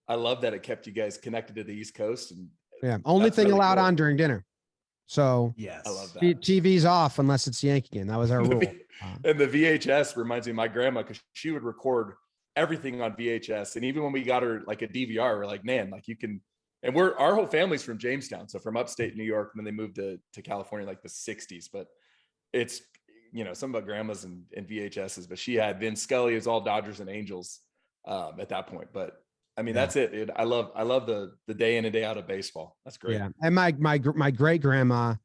I love that it kept you guys connected to the East Coast. And yeah, only thing really allowed on during dinner. So yes, I love that. TV's off unless it's Yankee game. That was our rule. And the VHS reminds me of my grandma, because she would record everything on VHS. And even when we got her like a DVR, we're like, man, like you can. And our whole family's from Jamestown, so from upstate New York, and then they moved to California like the 60s. But it's, some about grandmas and VHSs, but she had Vin Scully. It was all Dodgers and Angels at that point. But I mean, that's it, dude. I love the day in and day out of baseball. That's great. Yeah. And my great grandma,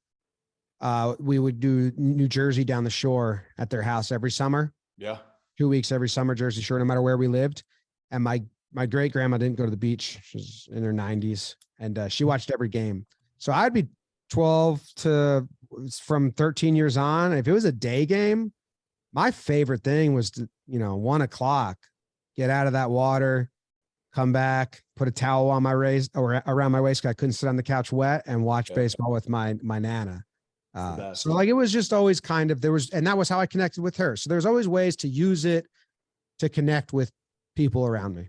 we would do New Jersey down the shore at their house every summer. Yeah. 2 weeks every summer, Jersey Shore, no matter where we lived. And my great grandma didn't go to the beach. She was in her 90s, and she watched every game. So I'd be 12 to from 13 years on. If it was a day game, my favorite thing was to, 1 o'clock, get out of that water, come back, put a towel on my waist or around my waist, because I couldn't sit on the couch wet, and watch baseball with my Nana. So like, it was just always kind of, and that was how I connected with her. So there's always ways to use it to connect with people around me.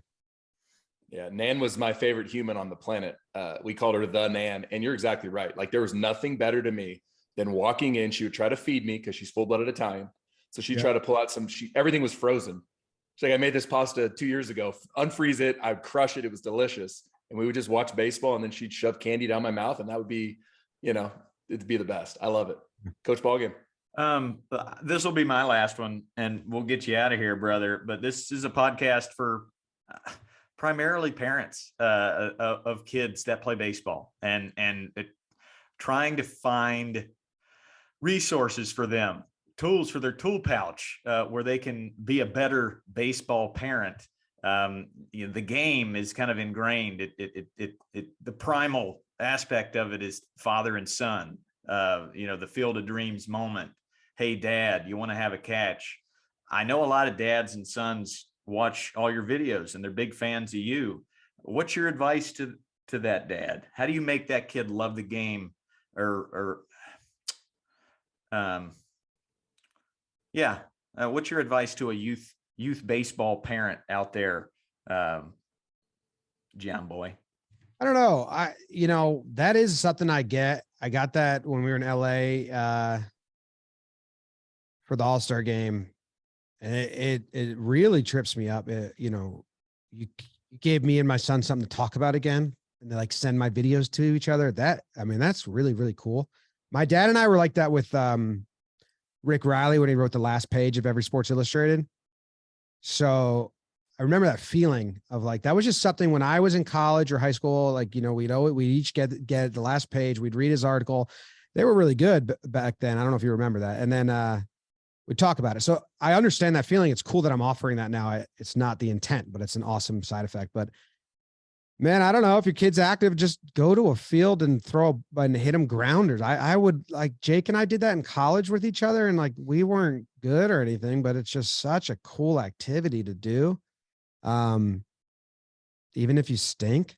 Yeah. Nan was my favorite human on the planet. We called her the Nan, and you're exactly right. Like there was nothing better to me than walking in. She would try to feed me because she's full-blooded Italian. So she'd try to pull out everything was frozen. She's like, I made this pasta 2 years ago, unfreeze it. I'd crush it. It was delicious. And we would just watch baseball, and then she'd shove candy down my mouth. And that would be, it'd be the best. I love it. Coach Ballgame. This will be my last one, and we'll get you out of here, brother. But this is a podcast for primarily parents of kids that play baseball, and trying to find resources for them, tools for their tool pouch, where they can be a better baseball parent. The game is kind of ingrained. The primal aspect of it is father and son. The Field of Dreams moment. Hey, Dad, you want to have a catch? I know a lot of dads and sons watch all your videos, and they're big fans of you. What's your advice to that dad? How do you make that kid love the game? What's your advice to a youth baseball parent out there, Jomboy? I don't know. That is something I got that when we were in LA for the All-Star game. And it really trips me up. You gave me and my son something to talk about again, and they like send my videos to each other. That's really, really cool. My dad and I were like that with Rick Riley when he wrote the last page of every Sports Illustrated. So I remember that feeling of like, that was just something when I was in college or high school, like, we'd each get the last page. We'd read his article. They were really good back then. I don't know if you remember that. And then we'd talk about it. So I understand that feeling. It's cool that I'm offering that now. It's not the intent, but it's an awesome side effect. But man, I don't know if your kid's active, just go to a field and and hit them grounders. I would, like, Jake and I did that in college with each other, and like, we weren't good or anything, but it's just such a cool activity to do. Even if you stink,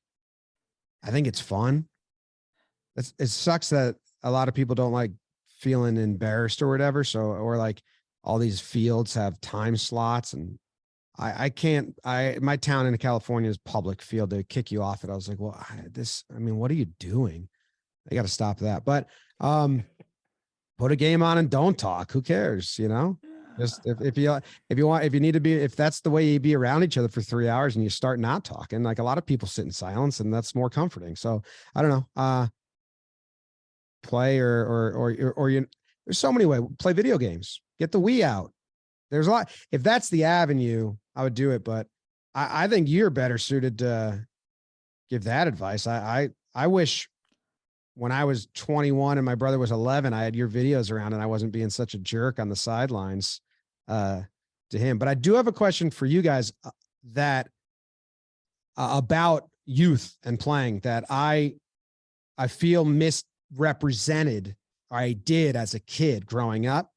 I think it's fun. It sucks that a lot of people don't like feeling embarrassed or whatever. So, or like all these fields have time slots, and my town in California is public field. They kick you off it. I was like, well, what are you doing? They got to stop that. But, put a game on and don't talk. Who cares? Just if you need to be, if that's the way you be around each other for 3 hours and you start not talking, like a lot of people sit in silence, and that's more comforting. So I don't know, play there's so many ways. Play video games, get the Wii out. There's a lot. If that's the avenue, I would do it. But I think you're better suited to give that advice. I wish when I was 21 and my brother was 11, I had your videos around and I wasn't being such a jerk on the sidelines to him. But I do have a question for you guys that about youth and playing that I feel misrepresented. I did as a kid growing up.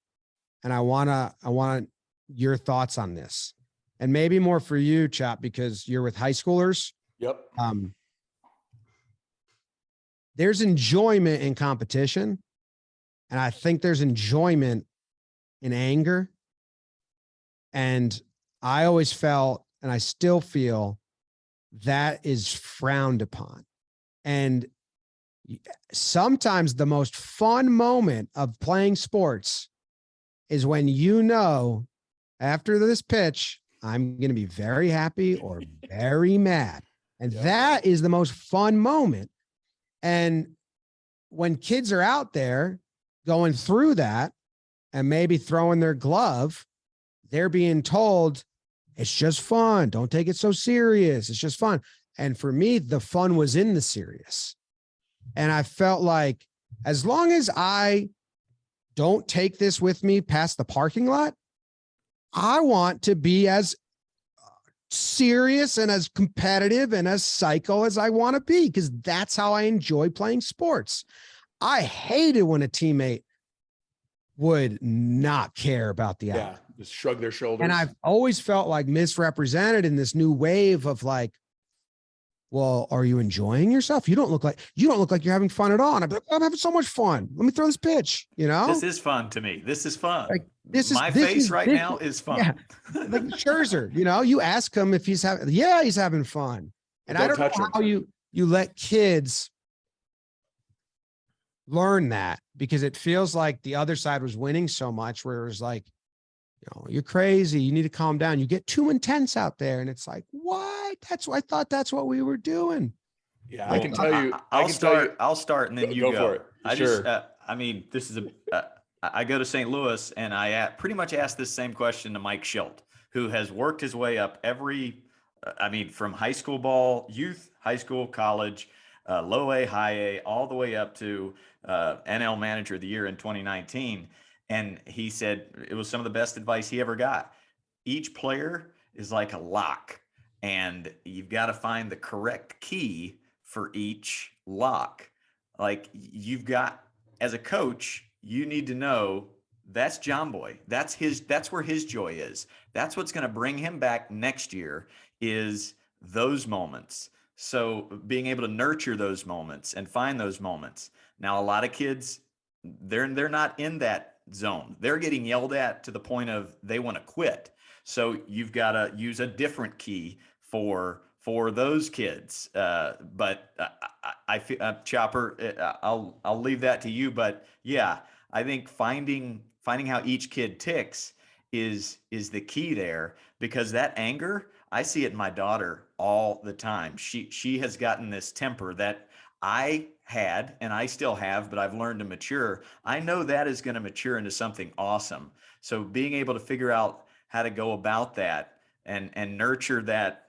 And I want your thoughts on this, and maybe more for you, Chop, because you're with high schoolers. Yep. There's enjoyment in competition, and I think there's enjoyment in anger. And I always felt, and I still feel, that is frowned upon. And sometimes the most fun moment of playing sports is when after this pitch, I'm going to be very happy or very mad. And that is the most fun moment. And when kids are out there going through that and maybe throwing their glove, they're being told, it's just fun. Don't take it so serious. It's just fun. And for me, the fun was in the serious. And I felt like, as long as I don't take this with me past the parking lot, I want to be as serious and as competitive and as psycho as I want to be, because that's how I enjoy playing sports. I hated when a teammate would not care about the outcome. Just shrug their shoulders. And I've always felt like misrepresented in this new wave of like, well, are you enjoying yourself? You don't look like you're having fun at all. And I'm like, I'm having so much fun. Let me throw this pitch. This is fun to me. This is fun. Like, my face right now is fun. Yeah. Like Scherzer, you ask him if he's having fun. And I don't know how you let kids learn that, because it feels like the other side was winning so much, where it was like, you're crazy. You need to calm down. You get too intense out there. And it's like, what? I thought that's what we were doing. Yeah, I can tell you. I'll start and then you go. For it. Sure. This is I go to St. Louis and I pretty much asked this same question to Mike Schilt, who has worked his way up from high school ball, youth, high school, college, low A, high A, all the way up to NL Manager of the Year in 2019. And he said it was some of the best advice he ever got. Each player is like a lock, and you've got to find the correct key for each lock. Like, as a coach, you need to know that's Jomboy. That's where his joy is. That's what's going to bring him back next year, is those moments. So being able to nurture those moments and find those moments. Now, a lot of kids, they're not in that zone. They're getting yelled at to the point of they want to quit. So you've got to use a different key for those kids. But I feel, Chopper, I'll leave that to you. But yeah, I think finding how each kid ticks is the key there, because that anger, I see it in my daughter all the time. She has gotten this temper that I had and I still have, but I've learned to mature. I know that is going to mature into something awesome. So being able to figure out how to go about that and nurture that,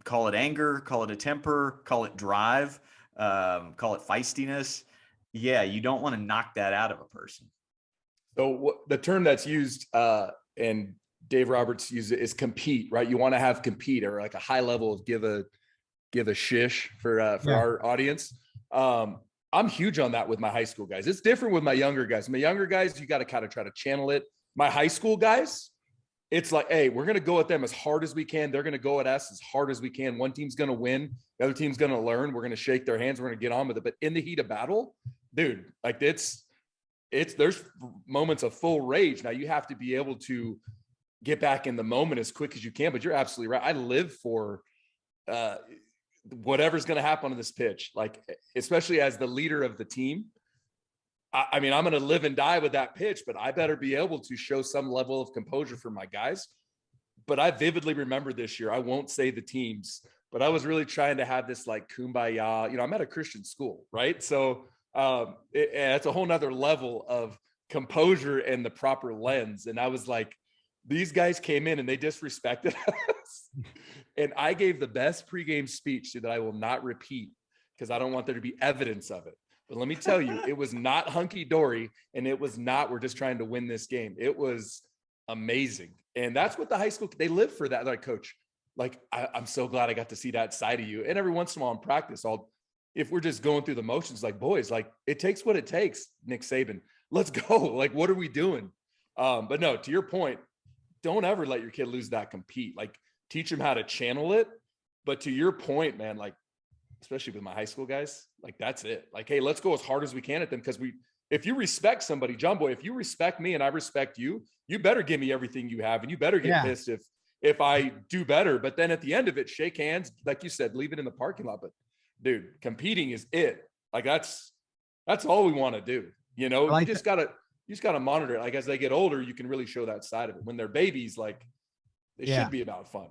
call it anger, call it a temper, call it drive, call it feistiness. Yeah, you don't want to knock that out of a person. So the term that's used, and Dave Roberts uses it, is compete, right? You want to have compete, or like a high level of give a shish for our audience. I'm huge on that with my high school guys. It's different with my younger guys. My younger guys, you got to kind of try to channel it. My high school guys, it's like, hey, we're going to go at them as hard as we can. They're going to go at us as hard as we can. One team's going to win. The other team's going to learn. We're going to shake their hands. We're going to get on with it. But in the heat of battle, dude, like there's moments of full rage. Now you have to be able to get back in the moment as quick as you can, but you're absolutely right. I live for whatever's going to happen on this pitch, like, especially as the leader of the team. I mean, I'm going to live and die with that pitch, but I better be able to show some level of composure for my guys. But I vividly remember this year, I won't say the teams, but I was really trying to have this like kumbaya, I'm at a Christian school, right? So it's a whole nother level of composure and the proper lens. And I was like, these guys came in and they disrespected us. And I gave the best pregame speech that I will not repeat because I don't want there to be evidence of it. But let me tell you, it was not hunky-dory, and it was not, we're just trying to win this game. It was amazing. And that's what the high school, they live for that. Like, coach, like, I'm so glad I got to see that side of you. And every once in a while in practice, if we're just going through the motions, like, boys, like, it takes what it takes, Nick Saban. Let's go. Like, what are we doing? But no, to your point, don't ever let your kid lose that compete. Like, teach them how to channel it. But to your point, man, like, especially with my high school guys, like, that's it. Like, hey, let's go as hard as we can at them. Because if you respect somebody, Jomboy, if you respect me and I respect you, you better give me everything you have, and you better get pissed if I do better. But then at the end of it, shake hands, like you said, leave it in the parking lot. But dude, competing is it. Like, that's all we want to do. Like you just gotta monitor it. Like, as they get older, you can really show that side of it. When they're babies, like, they should be about fun.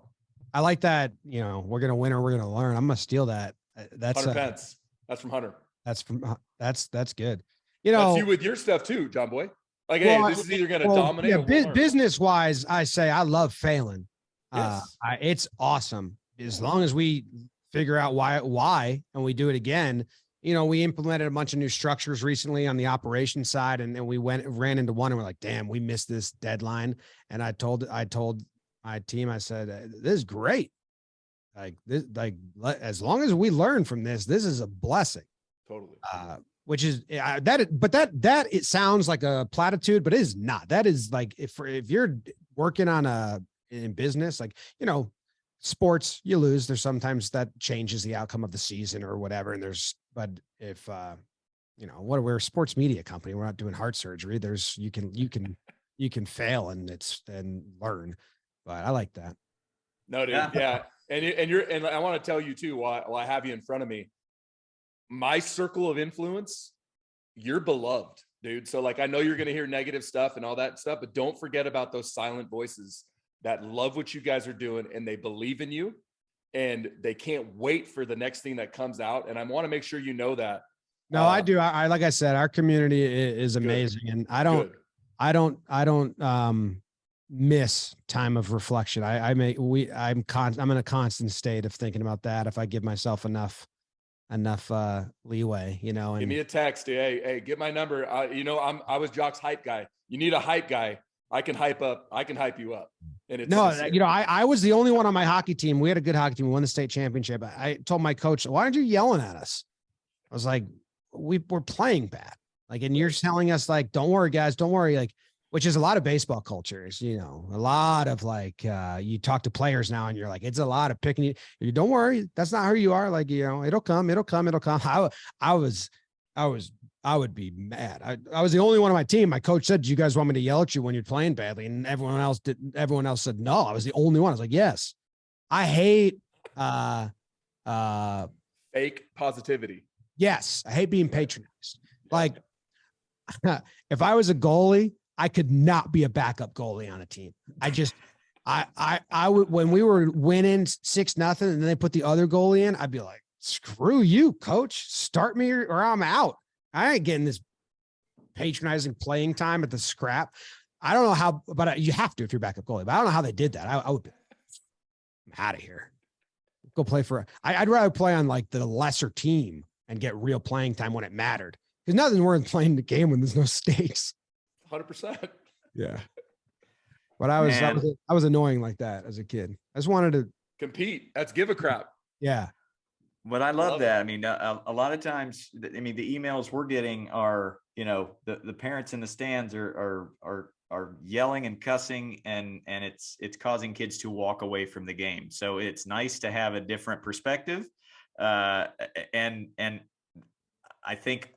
I like that. We're going to win or we're going to learn. I'm going to steal that. That's Hunter Pence. That's from Hunter. That's good. That's you with your stuff too, Jomboy. Like, hey, this is either going to dominate. Yeah, business wise, I say I love failing. Yes. It's awesome as long as we figure out why, and we do it again. We implemented a bunch of new structures recently on the operation side, and we ran into one, and we're like, damn, we missed this deadline. And I told my team, I said, this is great. Like this, as long as we learn from this is a blessing. Totally. Which is that it sounds like a platitude, but it is not. That is like, if you're working in business, like, sports, you lose. There's sometimes that changes the outcome of the season or whatever. But if, we're a sports media company, we're not doing heart surgery. You can fail and learn, but I like that. No, dude. Yeah. And I want to tell you too, while I have you in front of me, my circle of influence, you're beloved, dude. So, like, I know you're going to hear negative stuff and all that stuff, but don't forget about those silent voices that love what you guys are doing, and they believe in you, and they can't wait for the next thing that comes out. And I want to make sure you know that. No, I do. I like I said, our community is amazing, and I don't miss time of reflection. I'm in a constant state of thinking about that. If I give myself enough leeway, and give me a text. Hey, get my number. I was Jock's hype guy. You need a hype guy. I can hype you up. And it's I was the only one on my hockey team. We had a good hockey team. We won the state championship. I told my coach, why aren't you yelling at us? I was like, we're playing bad. Like, and you're telling us, like, don't worry, guys, don't worry. Like, which is a lot of baseball cultures, a lot of like, you talk to players now and you're like, it's a lot of picking you. Don't worry. That's not who you are. Like, it'll come. I would be mad. I was the only one on my team. My coach said, do you guys want me to yell at you when you're playing badly? And everyone else didn't. Everyone else said, no. I was the only one. I was like, yes. I hate fake positivity. Yes. I hate being patronized. Like, if I was a goalie, I could not be a backup goalie on a team. I would, when we were winning 6-0 and then they put the other goalie in, I'd be like, screw you, coach, start me or I'm out. I ain't getting this patronizing playing time at the scrap. I don't know how, but you have to if you're backup goalie, but I don't know how they did that. I would be, I'm out of here. Go play for, I'd rather play on like the lesser team and get real playing time when it mattered. Because nothing's worth playing the game when there's no stakes. 100%. Yeah. But I was annoying like that as a kid. I just wanted to compete. That's give a crap. Yeah. But I love that. I mean, a lot of times, I mean, the emails we're getting are, the parents in the stands are yelling and cussing, and it's causing kids to walk away from the game. So it's nice to have a different perspective. And I think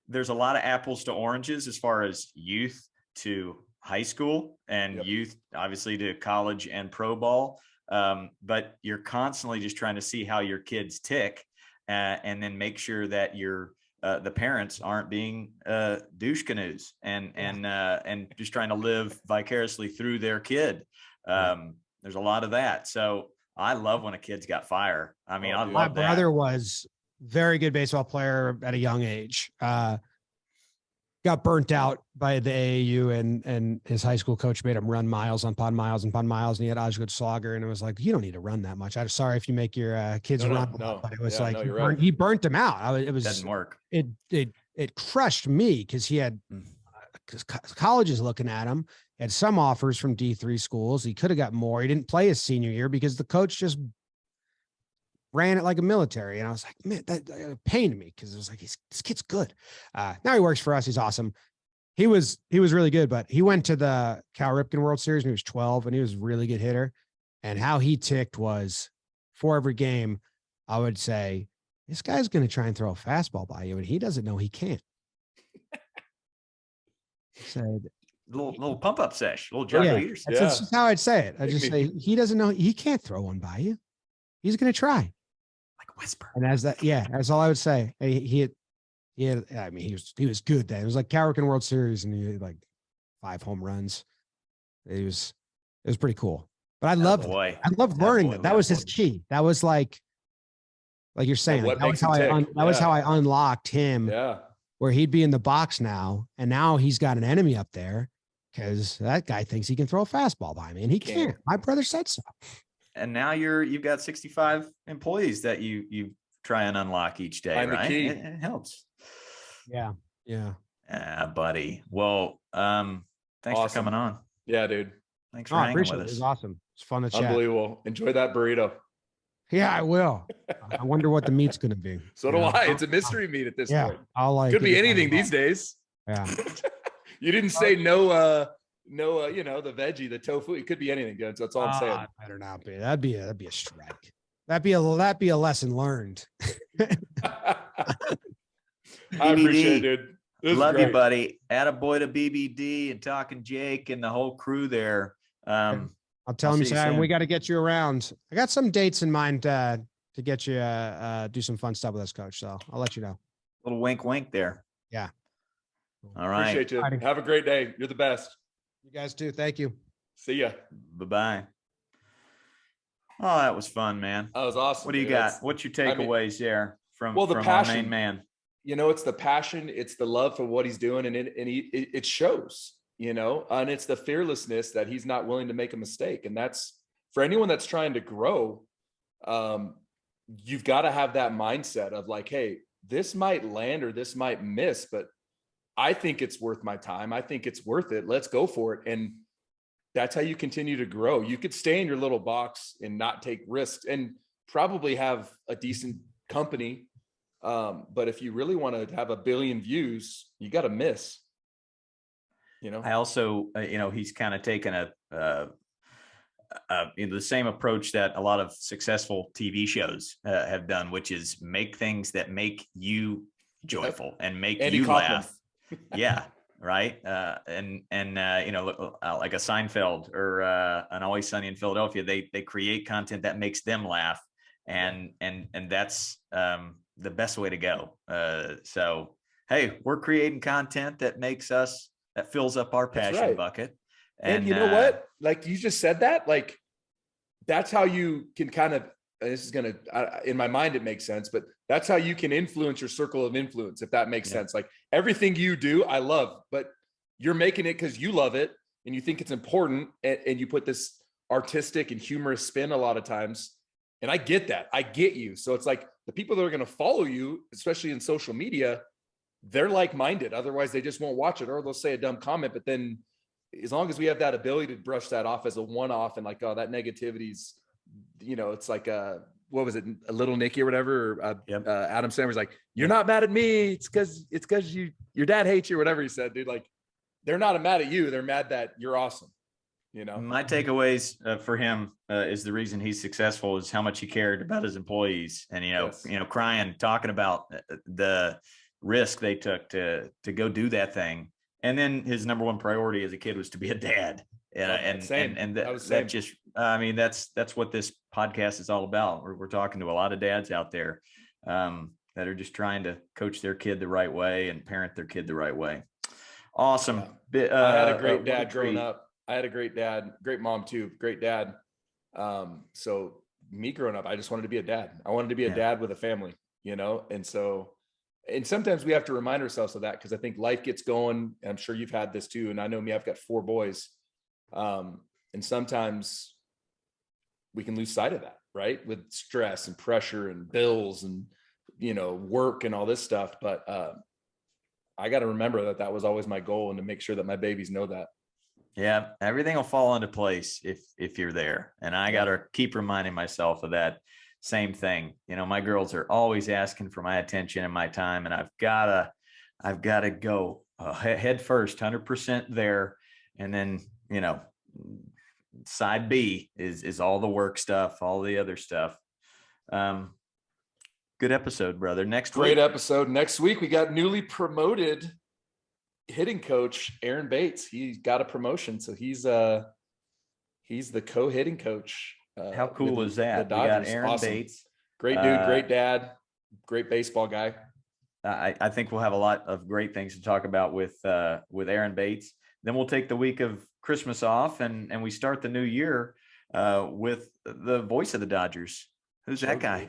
there's a lot of apples to oranges as far as youth to high school and youth, obviously, to college and pro ball. But you're constantly just trying to see how your kids tick, and then make sure that the parents aren't being douche canoes and just trying to live vicariously through their kid. There's a lot of that. So I love when a kid's got fire. I mean, I love that. My brother was very good baseball player at a young age. Got burnt out by the AAU, and his high school coach made him run miles upon miles and he had Osgood Slogger, and it was like, you don't need to run that much. I'm sorry if you make your kids run. No. But it was He burnt him out. It doesn't work. It crushed me because he had colleges looking at him. He had some offers from D3 schools. He could have got more. He didn't play his senior year because the coach just ran it like a military. And I was like, man, that pained me because it was like, this kid's good. Now he works for us. He's awesome. He was really good, but he went to the Cal Ripken World Series when he was 12, and he was a really good hitter. And how he ticked was, for every game, I would say, this guy's going to try and throw a fastball by you, and he doesn't know he can't. Said, little pump up sesh, little Jock Peterson. That's just how I'd say it. I just say, he doesn't know, he can't throw one by you. He's going to try. Whisper. And that's all I would say. He was good then. It was like Cal Ripken World Series, and he had like 5 home runs. It was pretty cool. But I loved learning that. That was his key. That was like you're saying, that was how I unlocked him. Yeah. Where he'd be in the box now, and now he's got an enemy up there because that guy thinks he can throw a fastball by me, and he can't. My brother said so. And now you've got 65 employees that you try and unlock each day, Find right? the key. It helps. Yeah. Buddy. Well, thanks for coming on. Yeah, dude. Thanks for hanging with us. It was awesome. It's fun to chat. Unbelievable. Enjoy that burrito. Yeah, I will. I wonder what the meat's going to be. So do I. It's a mystery meat at this point. Could be anything these days. Yeah. You didn't say no, the veggie, the tofu. It could be anything. That's all I'm saying. Better not be. That'd be a strike. That'd be a lesson learned. I appreciate it, dude. Love you, buddy. Attaboy to BBD and Talking Jake and the whole crew there. I'll tell him, Sam, we got to get you around. I got some dates in mind to get you do some fun stuff with us, Coach. So I'll let you know. Little wink, wink there. Yeah. All right. Appreciate you. Have a great day. You're the best. You guys too. Thank you. See ya. Bye-bye. Oh, that was fun, man. That was awesome. What do you got? What's your takeaways there from the passion, our main man? It's the passion, it's the love for what he's doing, and it shows, and it's the fearlessness that he's not willing to make a mistake. And that's for anyone that's trying to grow. You've got to have that mindset of like, hey, this might land or this might miss, but I think it's worth my time. I think it's worth it. Let's go for it. And that's how you continue to grow. You could stay in your little box and not take risks and probably have a decent company. But if you really want to have 1 billion views, you got to miss. I also, he's kind of taken the same approach that a lot of successful TV shows have done, which is make things that make you joyful and make Andy you Kaufman. Laugh. Yeah. Right. And like a Seinfeld or an Always Sunny in Philadelphia, they create content that makes them laugh. And that's the best way to go. So, hey, we're creating content that makes us that fills up our That's passion right. bucket. And you know what? Like you just said that, like, that's how you can kind of, this is going to, in my mind, it makes sense, but that's how you can influence your circle of influence, if that makes sense. Like everything you do, I love, but you're making it because you love it and you think it's important, and you put this artistic and humorous spin a lot of times. And I get that. I get you. So it's like the people that are going to follow you, especially in social media, they're like-minded. Otherwise, they just won't watch it, or they'll say a dumb comment. But then as long as we have that ability to brush that off as a one-off, and like, oh, that negativity's, it's like what was it, a Little Nicky or whatever, Adam Sandler's like, you're not mad at me, it's because your dad hates you or whatever he said, dude. Like, they're not mad at you, they're mad that you're awesome. My takeaways for him is the reason he's successful is how much he cared about his employees, and crying, talking about the risk they took to go do that thing. And then his number one priority as a kid was to be a dad. That's what this podcast is all about. We're talking to a lot of dads out there that are just trying to coach their kid the right way and parent their kid the right way. Awesome. I had a great dad growing up. I had a great dad, great mom too, great dad. So me growing up, I just wanted to be a dad. I wanted to be a dad with a family, and sometimes we have to remind ourselves of that, because I think life gets going, and I'm sure you've had this too. And I know me, I've got 4 boys. And sometimes we can lose sight of that, right? With stress and pressure and bills and, work and all this stuff. But I got to remember that was always my goal, and to make sure that my babies know that. Yeah. Everything will fall into place if you're there. And I got to keep reminding myself of that same thing. My girls are always asking for my attention and my time, and I've got to go head first, 100% there. And then, side B is all the work stuff, all the other stuff. Good episode, brother. Great episode. Next week, we got newly promoted hitting coach, Aaron Bates. He got a promotion. So he's the co-hitting coach. How cool is that? We got Aaron Bates. Great dude, great dad, great baseball guy. I think we'll have a lot of great things to talk about with Aaron Bates. Then we'll take the week of Christmas off, and we start the new year with the voice of the Dodgers. Who's that guy?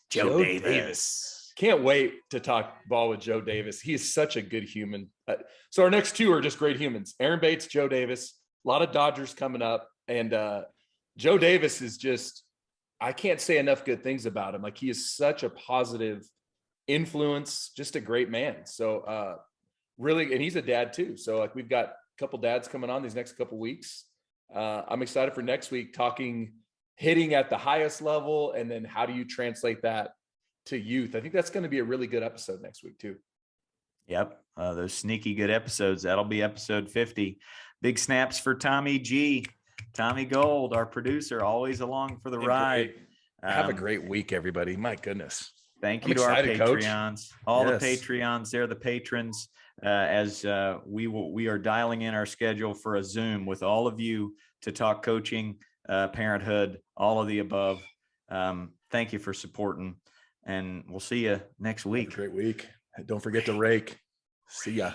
Joe Davis. Can't wait to talk ball with Joe Davis. He is such a good human. So our next 2 are just great humans. Aaron Bates, Joe Davis, a lot of Dodgers coming up. And Joe Davis is just, I can't say enough good things about him. Like, he is such a positive influence, just a great man. So really, and he's a dad too. So like, we've got a couple dads coming on these next couple weeks. I'm excited for next week, talking hitting at the highest level, and then how do you translate that to youth? I think that's going to be a really good episode next week too. Yep. Those sneaky good episodes. That'll be episode 50. Big snaps for Tommy G. Tommy Gold, our producer, always along for the ride. Have a great week, everybody. My goodness. Thank you to our Patreons, all the Patreons. They're the patrons. As we are dialing in our schedule for a Zoom with all of you to talk coaching, parenthood, all of the above. Thank you for supporting, and we'll see you next week. Have a great week. Don't forget to rake. See ya.